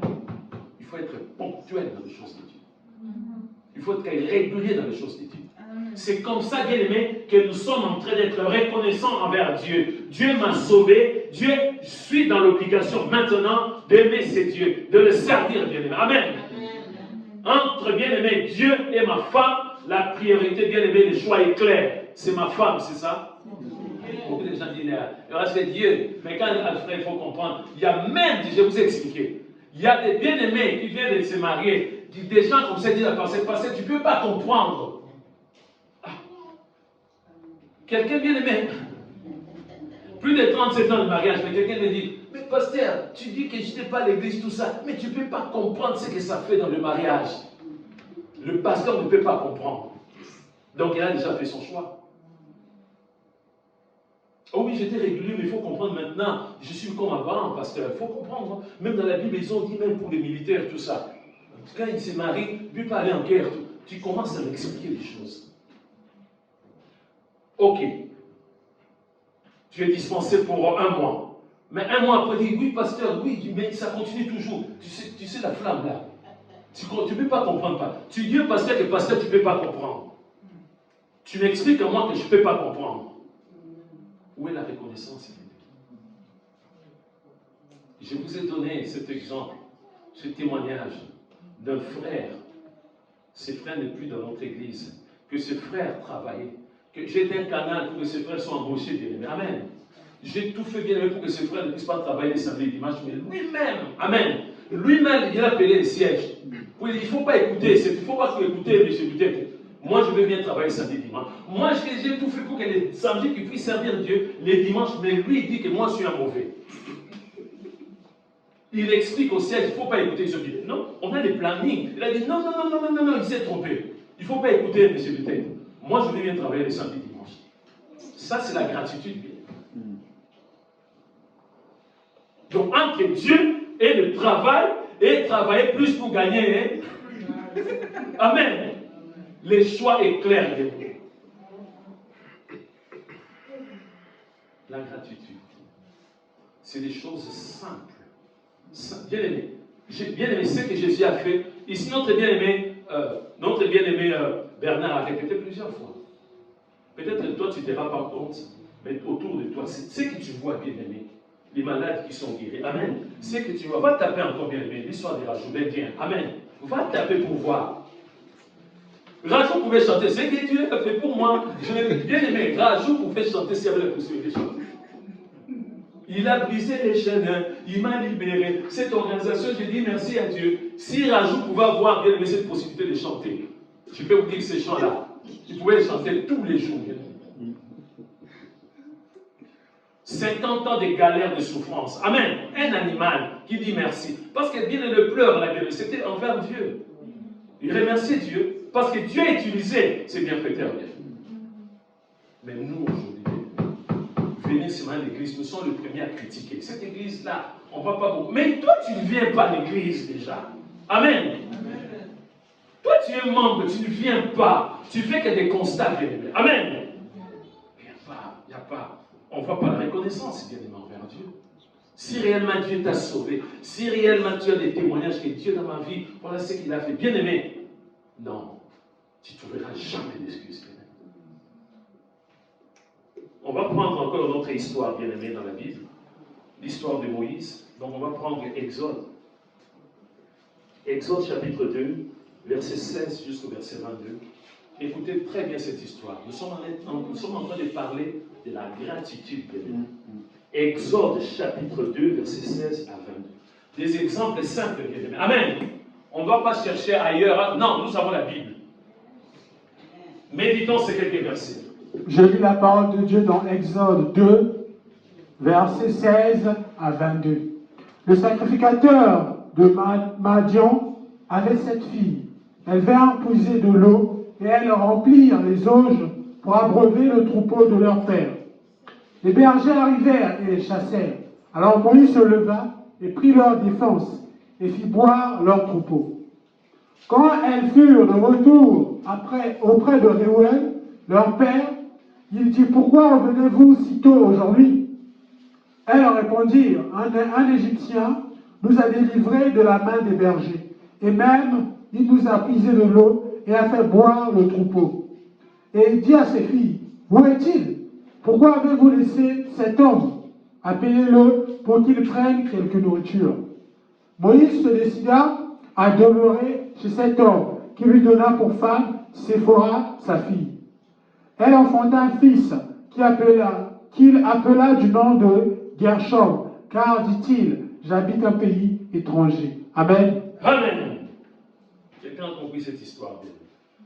[SPEAKER 1] Il faut être ponctuel dans les choses de Dieu. Il faut être régulier dans les choses de Dieu. C'est comme ça, bien aimé, que nous sommes en train d'être reconnaissants envers Dieu. Dieu m'a sauvé. Dieu, je suis dans l'obligation maintenant d'aimer ce Dieu, de le servir, bien aimé. Amen. Entre bien aimé Dieu et ma femme, la priorité, bien aimé, le choix est clair. C'est ma femme, c'est ça? Beaucoup de gens disent, c'est Dieu. Mais quand Alfred, il faut comprendre, il y a même, je vais vous expliquer, il y a des bien-aimés qui viennent de se marier, des gens comme ça disent, parce que tu ne peux pas comprendre. Quelqu'un bien aimé, plus de 37 ans de mariage, mais quelqu'un me dit, mais pasteur, tu dis que je n'étais pas à l'église, tout ça, mais tu ne peux pas comprendre ce que ça fait dans le mariage. Le pasteur ne peut pas comprendre. Donc il a déjà fait son choix. Oh oui, j'étais régulier, mais il faut comprendre maintenant, je suis comme avant, pasteur, il faut comprendre. Même dans la Bible, ils ont dit, même pour les militaires, tout ça. Quand ils se marient, ne peut pas aller en guerre, tu commences à m'expliquer les choses. Ok, tu es dispensé pour 1 mois. Mais 1 mois après, dit oui, pasteur, oui, mais ça continue toujours. Tu sais la flamme là. Tu ne peux pas comprendre. Pas. Tu dis au pasteur que pasteur, tu ne peux pas comprendre. Tu m'expliques à moi que je ne peux pas comprendre. Où est la reconnaissance? Je vous ai donné cet exemple, ce témoignage d'un frère. Ce frère n'est plus dans notre église. Que ce frère travaillait. Que j'étais un canal pour que ces frères soient embauchés, bien aimé. Amen. J'ai tout fait bien aimé pour que ces frères ne puissent pas travailler les samedis et dimanches, mais lui-même, amen. Lui-même, il a appelé les sièges. Oui, il ne faut pas écouter, il ne faut pas écouter, monsieur peut-être. Moi, je veux bien travailler samedi, dimanche. Moi, j'ai tout fait pour que les samedis qu'il puisse servir Dieu, les dimanches, mais lui, il dit que moi, je suis un mauvais. Il explique au siège, il ne faut pas écouter ce qu'il dit. Non, on a des plannings. Il a dit non, il s'est trompé. Il ne faut pas écouter, monsieur peut-être. Moi, je veux bien travailler les samedis, dimanche. Ça, c'est la gratitude. Donc, entre Dieu et le travail, et travailler plus pour gagner. Hein? Amen. Le choix est clair de vous. La gratitude, c'est des choses simples. Bien aimé. J'ai bien aimé ce que Jésus a fait. Ici, notre bien-aimé Bernard a répété plusieurs fois. Peut-être toi, tu ne te rends pas compte, mais autour de toi, c'est ce que tu vois, bien-aimé. Les malades qui sont guéris. Amen. Ce que tu vois, va taper encore, bien-aimé. L'histoire de Rajou, bien. Amen. Va taper pour voir. Rajou pouvait chanter. Ce que Dieu a fait pour moi, je l'ai bien aimé. Rajou pouvait chanter s'il y avait la possibilité de chanter. Il a brisé les chaînes, il m'a libéré. Cette organisation, j'ai dit merci à Dieu. Si Rajou pouvait avoir bien aimé cette possibilité de chanter, je peux vous dire que ces chants-là, il pouvait les chanter tous les jours. 50 ans de galère, de souffrance. Amen. Un animal qui dit merci. Parce que bien le pleur, la gueule, c'était envers Dieu. Il remerciait Dieu. Parce que Dieu a utilisé ses bienfaiteurs. Mais nous, aujourd'hui, venir sur l'église, nous sommes les premiers à critiquer. Cette église-là, on ne va pas beaucoup. Mais toi, tu ne viens pas à l'église déjà. Amen. Amen. Toi, tu es membre, tu ne viens pas. Tu fais que des constats, bien aimé. Amen. Il n'y a pas. On ne voit pas la reconnaissance, bien aimé, envers Dieu. Si réellement Dieu t'a sauvé, si réellement tu as des témoignages que Dieu dans ma vie, voilà ce qu'il a fait. Bien aimé. Non, tu ne trouveras jamais d'excuses. On va prendre encore notre histoire bien aimée dans la Bible, l'histoire de Moïse. Donc on va prendre Exode. Exode chapitre 2, verset 16 jusqu'au verset 22. Écoutez très bien cette histoire. Nous sommes en train de parler de la gratitude bien aimée. Exode chapitre 2, verset 16 à 22. Des exemples simples bien aimés. Amen. On ne va pas chercher ailleurs. Non, nous avons la Bible. Méditons ces quelques versets.
[SPEAKER 2] Je lis la parole de Dieu dans Exode 2, versets 16 à 22. Le sacrificateur de Madian avait 7 filles. Elles vinrent puiser de l'eau et elles remplirent les auges pour abreuver le troupeau de leur père. Les bergers arrivèrent et les chassèrent. Alors Moïse se leva et prit leur défense et fit boire leur troupeau. Quand elles furent de retour auprès de Réouel, leur père, il dit, pourquoi revenez-vous si tôt aujourd'hui? Elles répondirent, un Égyptien nous a délivrés de la main des bergers, et même il nous a puisé de l'eau et a fait boire le troupeau. Et il dit à ses filles, où est-il? Pourquoi avez-vous laissé cet homme? Appelez-le pour qu'il prenne quelque nourriture. Moïse se décida à demeurer chez cet homme, qui lui donna pour femme Séphora, sa fille. Elle enfanta un fils qu'il appela du nom de Gershom, car, dit-il, j'habite un pays étranger. Amen.
[SPEAKER 1] Amen. Quelqu'un a compris cette histoire, bien.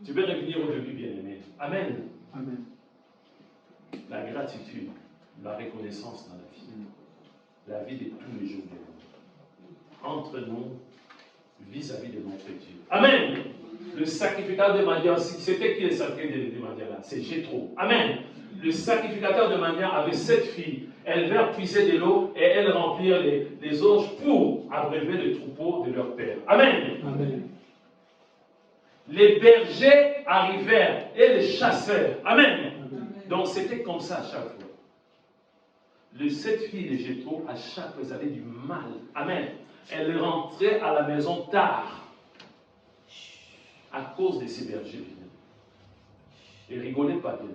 [SPEAKER 1] Tu peux revenir au début, bien-aimé. Amen.
[SPEAKER 2] Amen.
[SPEAKER 1] La gratitude, la reconnaissance dans la vie de tous les jours, bien. Entre nous, vis-à-vis de notre Dieu. Amen. Le sacrificateur de Madian, c'était qui le sacrificateur de Madian là? C'est Jéthro. Amen. Le sacrificateur de Madian avait 7 filles. Elles vinrent puiser de l'eau et elles remplirent les auges pour abreuver le troupeau de leur père. Amen.
[SPEAKER 2] Amen.
[SPEAKER 1] Les bergers arrivèrent et les chassèrent. Amen. Amen. Donc c'était comme ça à chaque fois. Les 7 filles de Jéthro, à chaque fois, elles avaient du mal. Amen. Elles rentraient à la maison tard. À cause de ces bergers. Et rigolez pas, bien.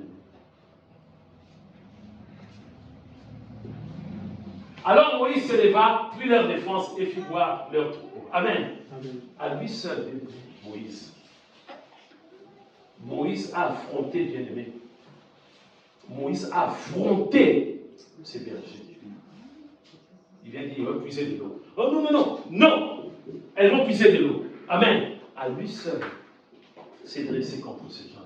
[SPEAKER 1] Alors Moïse se leva, prit leur défense et fit boire leur troupeau. Amen. Amen. À lui seul, Moïse. Moïse a affronté, bien-aimé. Moïse a affronté ces bergers. Il vient dire, ils vont puiser de l'eau. Oh non, non, non, non. Elles vont puiser de l'eau. Amen. à lui seul, s'est dressé contre ces gens-là.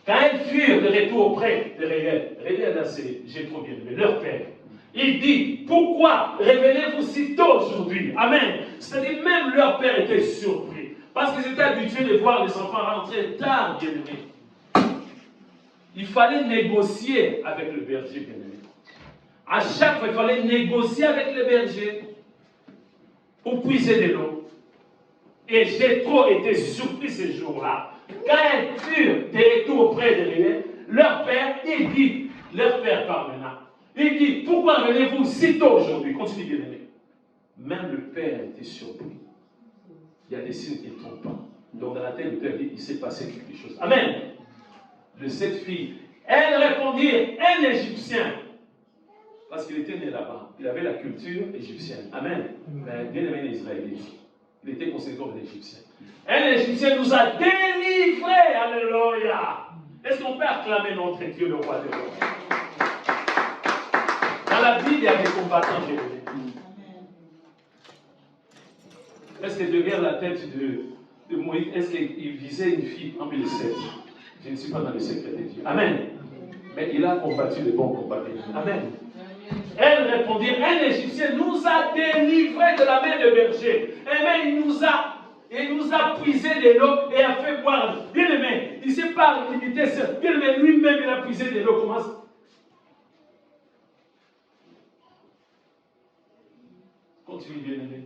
[SPEAKER 1] Quand ils furent de retour auprès de Réel, là c'est, j'ai trop bien aimé, leur père, il dit, pourquoi révélez-vous si tôt aujourd'hui? Amen. C'est-à-dire même leur père était surpris, parce qu'ils étaient habitués de voir les enfants rentrer tard, bien-aimés. Il fallait négocier avec le berger, bien-aimé. À chaque fois, il fallait négocier avec le berger pour puiser de l'eau. Et Jéthro était surpris ce jour-là. Quand ils furent de retour auprès de Réel, leur père, il dit, leur père parle maintenant, il dit, pourquoi venez-vous si tôt aujourd'hui? Continue bien aimé. Même le père était surpris. Il y a des signes qui ne trompent pas. Donc dans la tête du père, il s'est passé quelque chose. Amen. De cette fille, elle répondit, un Égyptien. Parce qu'il était né là-bas. Il avait la culture égyptienne. Amen. Mais bien aimé les Israélites. Il était considéré comme un Égyptien. Un Égyptien nous a délivrés. Alléluia. Est-ce qu'on peut acclamer notre Dieu, le roi des rois? Dans la Bible, il y a des combattants. Est-ce que derrière la tête de Moïse, est-ce qu'il visait une fille parmi les sept? Je ne suis pas dans le secret de Dieu. Amen. Mais il a combattu les bons combats. Amen. Elle répondit, un Égyptien nous a délivrés de la main de berger. Amen. Il nous a puisé de l'eau et a fait boire. Bien aimé, il ne s'est pas limité. Bien aimé, lui-même, il a puisé de l'eau. Comment? Continue, bien aimé.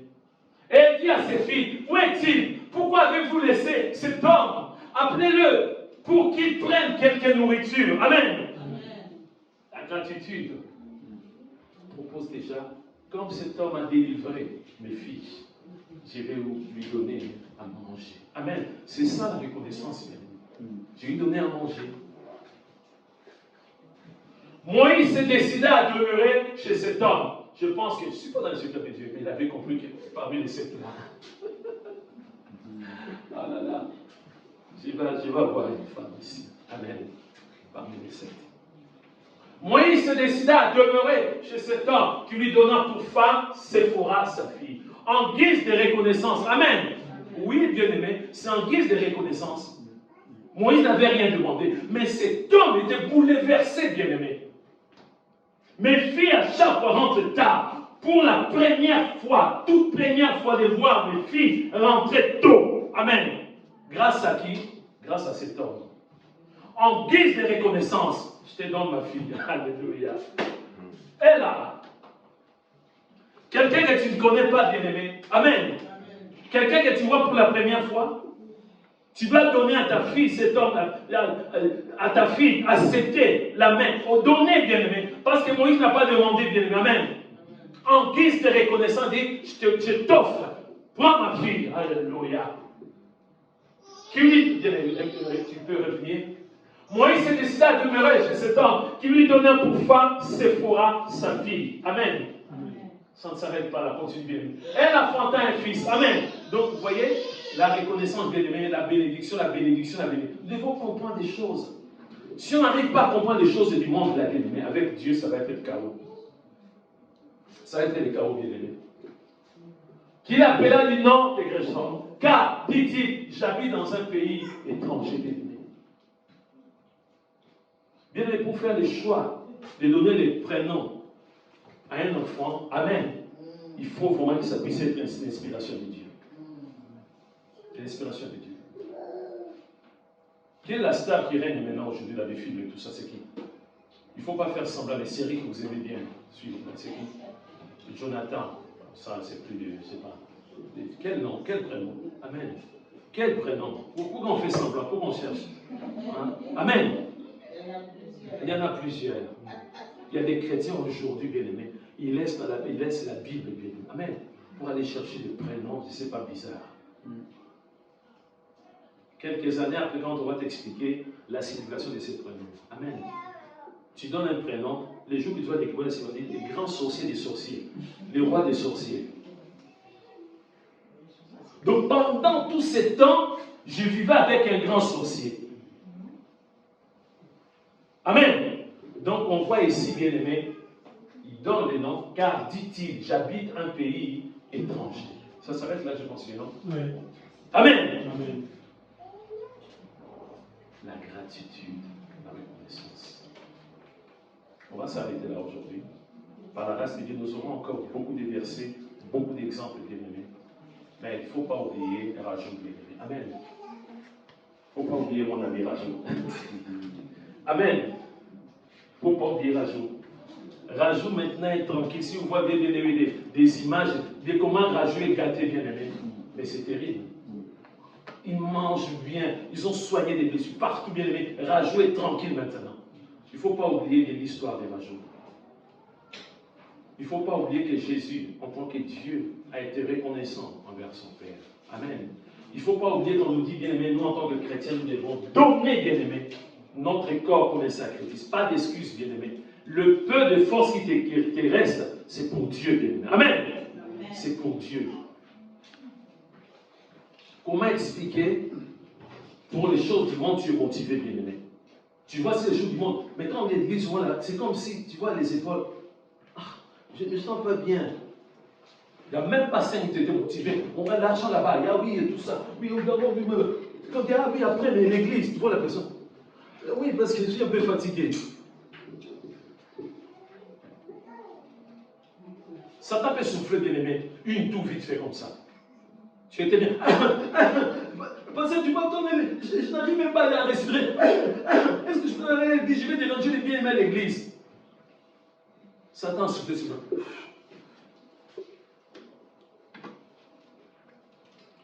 [SPEAKER 1] Et elle dit à ses filles, où est-il? Pourquoi avez-vous laissé cet homme? Appelez-le pour qu'il prenne quelque nourriture. Amen. La gratitude propose déjà, comme cet homme a délivré mes filles, je vais lui donner à manger. Amen. C'est ça la reconnaissance. Je vais lui donner à manger. Moïse s'est décidé à demeurer chez cet homme. Je pense que, je ne suis pas dans le secret de Dieu, mais il avait compris que parmi les sept là. Ah là là. Je vais avoir une femme ici. Amen. Parmi les sept. Moïse se décida à demeurer chez cet homme qui lui donna pour femme Séphora, sa fille, en guise de reconnaissance. Amen. Oui, bien-aimé, c'est en guise de reconnaissance. Moïse n'avait rien demandé, mais cet homme était bouleversé, bien-aimé. Mes filles, à chaque fois, rentrent tard. Pour la première fois, toute première fois de voir mes filles rentrer tôt. Amen. Grâce à qui? Grâce à cet homme. En guise de reconnaissance, je te donne ma fille. Alléluia. Et là, quelqu'un que tu ne connais pas, bien-aimé. Amen. Quelqu'un que tu vois pour la première fois, tu vas donner à ta fille, cet homme, à ta fille, accepter la main, au donner, bien-aimé. Parce que Moïse n'a pas demandé, bien-aimé. Amen. En guise de reconnaissance, dit, je t'offre, prends ma fille. Alléluia. Qui lui, bien-aimé, tu peux revenir. Moïse s'est décidé à demeurer chez cet homme qui lui donnait pour femme Séphora, sa fille. Amen. Ça ne s'arrête pas là, continue bien. Elle enfanta un fils. Amen. Donc, vous voyez, la reconnaissance, bien aimé, la bénédiction, la bénédiction, la bénédiction. Nous devons comprendre des choses. Si on n'arrive pas à comprendre des choses du monde de la bien-aimée, avec Dieu, ça va être le chaos. Ça va être le chaos, bien aimé. Qu'il appela du nom des Gréchons, car, dit-il, j'habite dans un pays étranger, bien aimé. Bien aimé, pour faire le choix de donner les prénoms à un enfant, amen, il faut vraiment que ça puisse être l'inspiration de Dieu. L'inspiration de Dieu. Quelle est la star qui règne maintenant aujourd'hui dans les films et tout ça? C'est qui? Il ne faut pas faire semblant. Les séries que vous aimez bien suivre. C'est qui? Jonathan. Ça, c'est plus. Je ne sais pas. Quel nom? Quel prénom? Amen. Quel prénom? Pourquoi on fait semblant? Pourquoi on cherche? Hein? Amen. Il y en a plusieurs. Il y a des chrétiens aujourd'hui, bien aimés. Ils laissent la Bible, bien aimés. Amen. Pour aller chercher des prénoms, je ne sais pas, bizarre. Quelques années après, quand on va t'expliquer la signification de ces prénoms. Amen. Tu donnes un prénom, les jours que tu vas découvrir la signification, les grands sorciers des sorciers, les rois des sorciers. Donc pendant tout ce temps, je vivais avec un grand sorcier. Amen. Donc on voit ici, bien aimé, il donne les noms, car dit-il, j'habite un pays étranger. Ça s'arrête là, je pense, non?
[SPEAKER 2] Oui.
[SPEAKER 1] Amen.
[SPEAKER 2] Amen.
[SPEAKER 1] La gratitude, la reconnaissance. On va s'arrêter là aujourd'hui. Par la grâce de Dieu, nous aurons encore beaucoup de versets, beaucoup d'exemples bien-aimés. Mais il ne faut pas oublier Rajou bien-aimé. Amen. Il ne faut pas oublier mon ami Rajou. Amen. Il ne faut pas oublier Rajou. Rajou maintenant est tranquille. Si vous voyez bien aimé des images de comment Rajou est gâté bien aimé, mais c'est terrible. Ils mangent bien, ils ont soigné des blessures partout bien aimé. Rajou est tranquille maintenant. Il ne faut pas oublier l'histoire de Rajou. Il ne faut pas oublier que Jésus, en tant que Dieu, a été reconnaissant envers son Père. Amen. Il ne faut pas oublier qu'on nous dit bien aimé, nous en tant que chrétiens, nous devons donner bien aimé notre corps comme un sacrifice. Pas d'excuses bien aimé. Le peu de force qui te reste, c'est pour Dieu, bien-aimé. Amen. C'est pour Dieu. Comment expliquer pour les choses du monde, tu es motivé, bien-aimé. Tu vois, c'est les choses du monde. Mais quand on est l'église, c'est comme si, tu vois, les épaules. Ah, je ne me sens pas bien. Il n'y a même pas 5 minutes, tu étais motivé. On a de l'argent là-bas, il y a oui, et tout ça. Oui, d'abord, oui, quand il y a oui, après l'église, tu vois la personne. Oui, parce que je suis un peu fatigué. Satan peut souffler, bien-aimé, une toux vite fait comme ça. Tu étais bien. Parce que tu m'entends, je n'arrive même pas à respirer. Est-ce que je peux aller à l'église? Je vais déranger les bien-aimés à l'église. Satan souffle sur moi.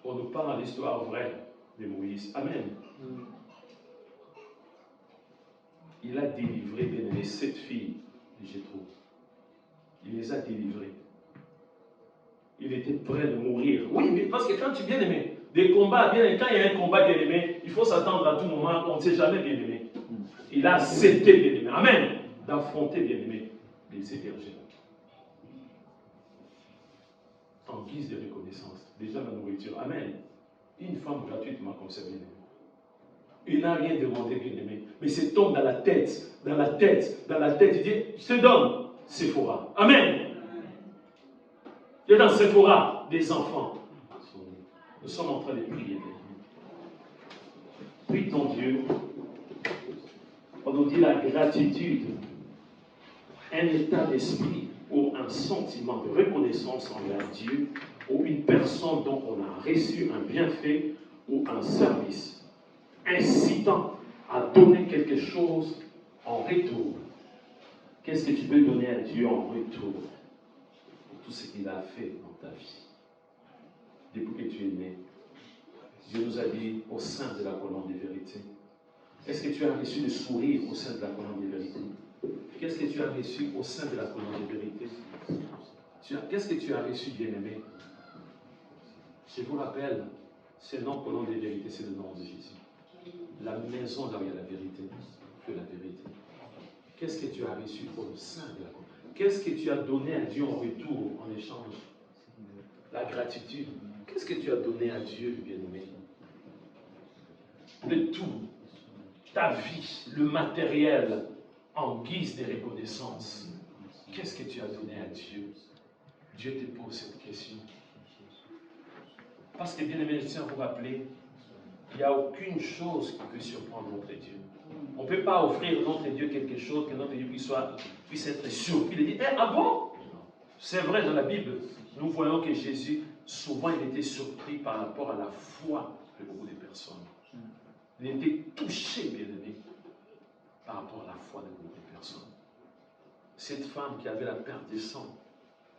[SPEAKER 1] On nous parle de l'histoire vraie de Moïse. Amen. Il a délivré, bien-aimé, 7 filles de Jéthro. Il les a délivrées. Il était prêt de mourir. Oui, mais parce que quand tu bien aimé, des combats, bien aimé, quand il y a un combat bien aimé, il faut s'attendre à tout moment, on ne sait jamais bien aimé. Il a accepté bien aimé. Amen. D'affronter bien aimé les hébergés. En guise de reconnaissance. Déjà la nourriture. Amen. Une femme gratuitement comme ça, bien aimé. Il n'a rien demandé, bien aimé. Mais c'est tombe dans la tête, dans la tête, dans la tête. Il dit, je te donne Sephora. Amen. Il y a dans Sephora des enfants. Nous sommes en train de prier. Prie ton Dieu. On nous dit la gratitude, un état d'esprit ou un sentiment de reconnaissance envers Dieu ou une personne dont on a reçu un bienfait ou un service, incitant à donner quelque chose en retour. Qu'est-ce que tu peux donner à Dieu en retour pour tout ce qu'il a fait dans ta vie? Depuis que tu es né, Dieu nous a dit au sein de la colonne des vérités. Est-ce que tu as reçu le sourire au sein de la colonne des vérités? Qu'est-ce que tu as reçu au sein de la colonne des vérités? Qu'est-ce que tu as reçu, bien-aimé? Je vous rappelle, c'est le nom colonne des vérités, c'est le nom de Jésus. La maison là où il y a la vérité, que la vérité. Qu'est-ce que tu as reçu au sein de la colonne? Qu'est-ce que tu as donné à Dieu en retour, en échange? La gratitude. Qu'est-ce que tu as donné à Dieu, bien-aimé? Le tout, ta vie, le matériel, en guise de reconnaissance. Qu'est-ce que tu as donné à Dieu? Dieu te pose cette question. Parce que, bien-aimé, je tiens à vous rappeler, il n'y a aucune chose qui peut surprendre notre Dieu. On ne peut pas offrir à notre Dieu quelque chose que notre Dieu puisse être surpris. Il dit, ah bon? C'est vrai, dans la Bible, nous voyons que Jésus, souvent, il était surpris par rapport à la foi de beaucoup de personnes. Il était touché, bien-aimé, par rapport à la foi de beaucoup de personnes. Cette femme qui avait la perte de sang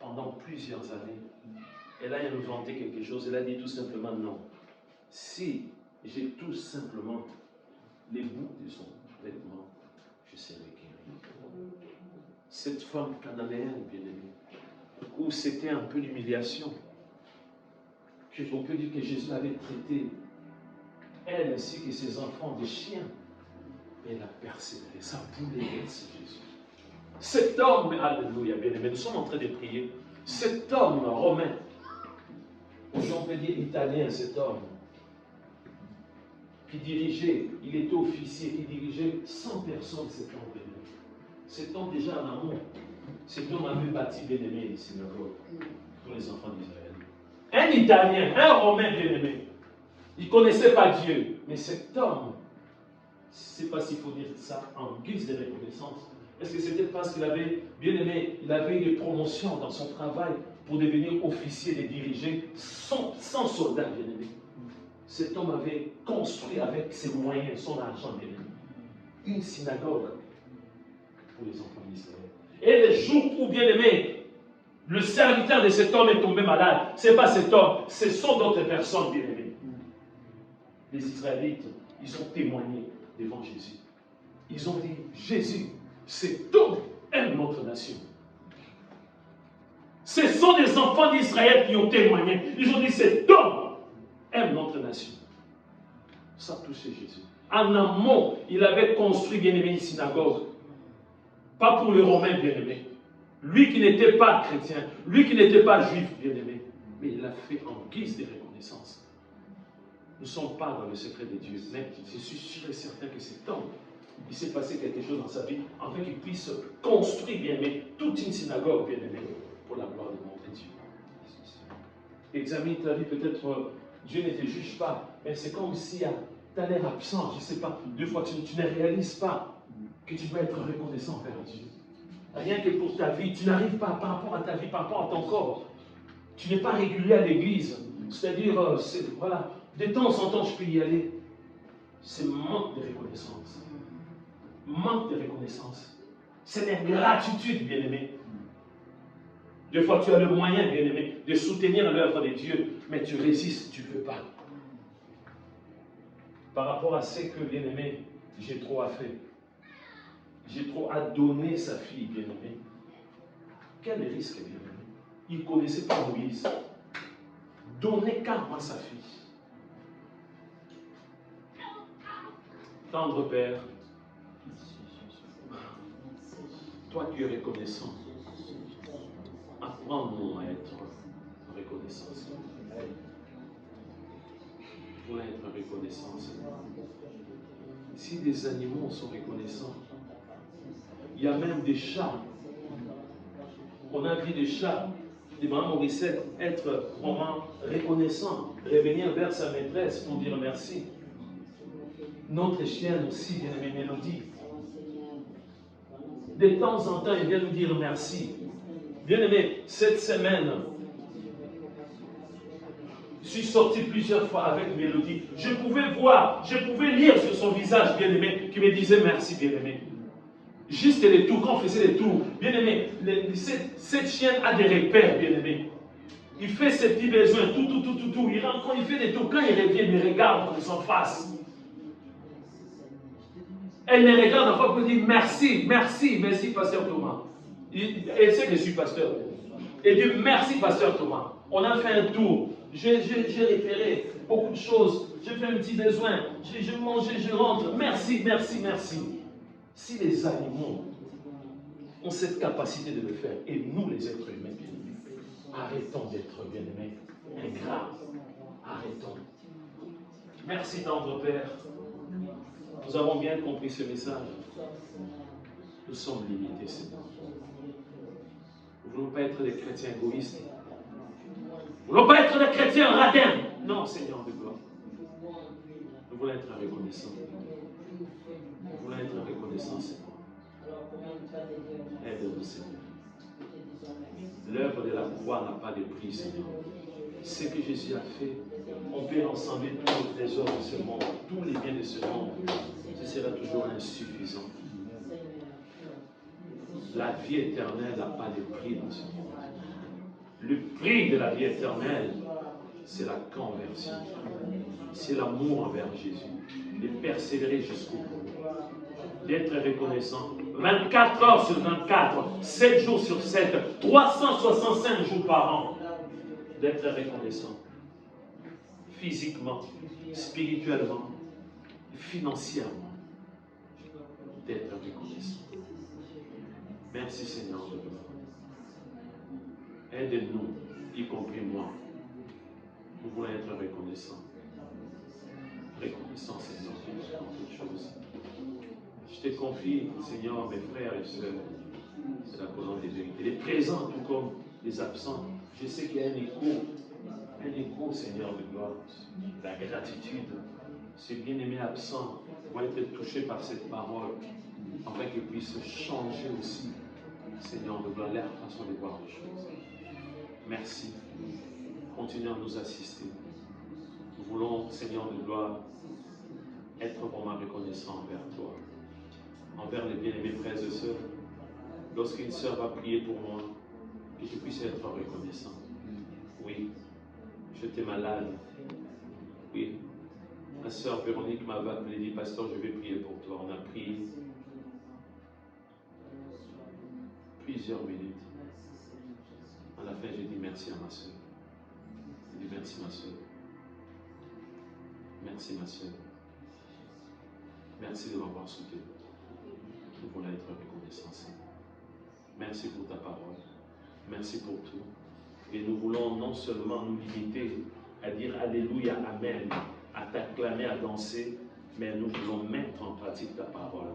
[SPEAKER 1] pendant plusieurs années, elle a inventé quelque chose. Elle a dit tout simplement non. Si j'ai tout simplement les bouts de son vêtement, je serai guéri. Cette femme cananéenne, bien-aimée, où c'était un peu l'humiliation, on peut dire que Jésus avait traité elle ainsi que ses enfants des chiens. Et elle a persévéré. Ça bouleverse Jésus. Cet homme, alléluia, bien-aimé, nous sommes en train de prier. Cet homme romain, aujourd'hui on peut dire italien, cet homme, qui dirigeait, il était officier, qui dirigeait 100 personnes, cet homme, bien-aimé. Cet homme déjà en amour, cet homme avait bâti, bien-aimé, les synagogues pour les enfants d'Israël. Un italien, un romain, bien-aimé. Il ne connaissait pas Dieu. Mais cet homme, je ne sais pas s'il faut dire ça en guise de reconnaissance. Est-ce que c'était parce qu'il avait, bien aimé, il avait eu des promotions dans son travail pour devenir officier et diriger sans soldats, bien aimé. Cet homme avait construit avec ses moyens, son argent, bien aimé, une synagogue pour les enfants d'Israël. Et les jours où, bien aimé, le serviteur de cet homme est tombé malade, ce n'est pas cet homme, ce sont d'autres personnes, bien aimées. Les Israélites, ils ont témoigné devant Jésus. Ils ont dit, Jésus, cet homme aime notre nation. Ce sont des enfants d'Israël qui ont témoigné. Ils ont dit, cet homme aime notre nation. Ça a touché Jésus. En amont, il avait construit, bien aimé, une synagogue. Pas pour les Romains, bien aimé. Lui qui n'était pas chrétien, lui qui n'était pas juif, bien aimé. Mais il l'a fait en guise de reconnaissance. Nous ne sommes pas dans le secret de Dieu, mais je suis sûr et certain que cet homme, il s'est passé quelque chose dans sa vie, afin qu'il puisse construire, bien aimé, toute une synagogue, bien aimé, pour la gloire de notre Dieu. Examine ta vie, peut-être Dieu ne te juge pas, mais c'est comme si tu as l'air absent, je ne sais pas, deux fois tu ne réalises pas que tu dois être reconnaissant vers Dieu. Rien que pour ta vie, tu n'arrives pas par rapport à ta vie, par rapport à ton corps. Tu n'es pas régulier à l'église, c'est-à-dire, voilà, de temps en temps je peux y aller. C'est manque de reconnaissance. Manque de reconnaissance. C'est l'ingratitude, bien-aimé. Des fois, tu as le moyen, bien-aimé, de soutenir l'œuvre de Dieu, mais tu résistes, tu ne peux pas. Par rapport à ce que, bien-aimé, j'ai trop à faire. J'ai trop à donner sa fille, bien-aimé. Quel risque, bien-aimé. Il ne connaissait pas Moïse. Donner carrément sa fille. Tendre Père, toi tu es reconnaissant. Apprends-nous à être reconnaissants. Pour être reconnaissant, Seigneur. Si des animaux sont reconnaissants, il y a même des chats. On a vu des chats, des mamans Morissette, être vraiment reconnaissants, revenir vers sa maîtresse pour dire merci. Notre chienne aussi, bien-aimée Mélodie, de temps en temps, il vient nous dire merci. Bien-aimé, cette semaine, je suis sorti plusieurs fois avec Mélodie. Je pouvais voir, je pouvais lire sur son visage, bien-aimé, qui me disait merci, bien-aimé. Juste les tours, quand on faisait les tours, bien-aimé, cette chienne a des repères, bien-aimé. Il fait ses petits besoins, tout. Il rentre, quand il fait des tours, quand il revient, il me regarde comme son face. Elle me regarde en fois pour dire merci, pasteur Thomas. Elle sait que je suis pasteur. Elle dit merci, pasteur Thomas. On a fait un tour. J'ai repéré beaucoup de choses. J'ai fait un petit besoin. J'ai mangé, je rentre. Merci. Si les animaux ont cette capacité de le faire, et nous les êtres humains, arrêtons d'être bien-aimés, ingrats. Arrêtons. Merci, tendre Père. Nous avons bien compris ce message. Nous sommes limités, Seigneur. Nous ne voulons pas être des chrétiens égoïstes. Nous ne voulons pas être des chrétiens radins. Non, Seigneur de gloire. Nous voulons être reconnaissants. Nous voulons être reconnaissants, Seigneur. Aide-nous, Seigneur. L'œuvre de la croix n'a pas de prix, Seigneur. Ce que Jésus a fait, on peut rassembler tous les trésors de ce monde, tous les biens de ce monde. Ce sera toujours insuffisant. La vie éternelle n'a pas de prix dans ce monde. Le prix de la vie éternelle, c'est la conversion. C'est l'amour envers Jésus. De persévérer jusqu'au bout. D'être reconnaissant. 24 heures sur 24, 7 jours sur 7, 365 jours par an. D'être reconnaissant. Physiquement, spirituellement, financièrement. D'être reconnaissant. Merci Seigneur. Aide-nous, y compris moi. Nous voulons être reconnaissants. Reconnaissants, Seigneur, pour toutes choses. Je te confie, Seigneur, mes frères et sœurs, c'est la colonne des vérités. Les présents, tout comme les absents. Je sais qu'il y a un écho un écho, Seigneur de gloire, la gratitude. Ce bien-aimé absent va être touché par cette parole, afin qu'il puisse changer aussi, Seigneur de gloire, leur façon de voir les choses. Merci. Continue à nous assister. Nous voulons, Seigneur de gloire, être vraiment reconnaissants envers toi, envers les bien-aimés frères et sœurs. Lorsqu'une sœur va prier pour moi, que je puisse être reconnaissant. Oui, j'étais malade. Oui, ma sœur Véronique m'avait appelé et dit, pasteur, je vais prier pour toi. On a prié plusieurs minutes. À la fin, j'ai dit merci à ma sœur. J'ai dit merci ma sœur. Merci ma sœur. Merci de m'avoir soutenu. Nous voulons être reconnaissants, Seigneur. Merci pour ta parole. Merci pour tout. Et nous voulons non seulement nous limiter à dire Alléluia, Amen, à t'acclamer, à danser, mais nous voulons mettre en pratique ta parole.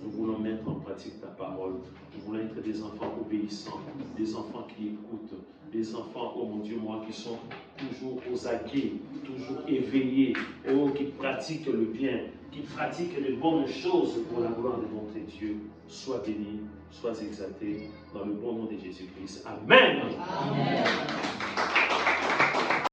[SPEAKER 1] Nous voulons mettre en pratique ta parole. Nous voulons être des enfants obéissants, des enfants qui écoutent, des enfants, oh mon Dieu, moi, qui sont toujours aux aguets, toujours éveillés, oh, qui pratiquent le bien, qui pratiquent les bonnes choses pour la gloire de notre Dieu. Sois béni, sois exalté, dans le bon nom de Jésus-Christ. Amen.
[SPEAKER 3] Amen.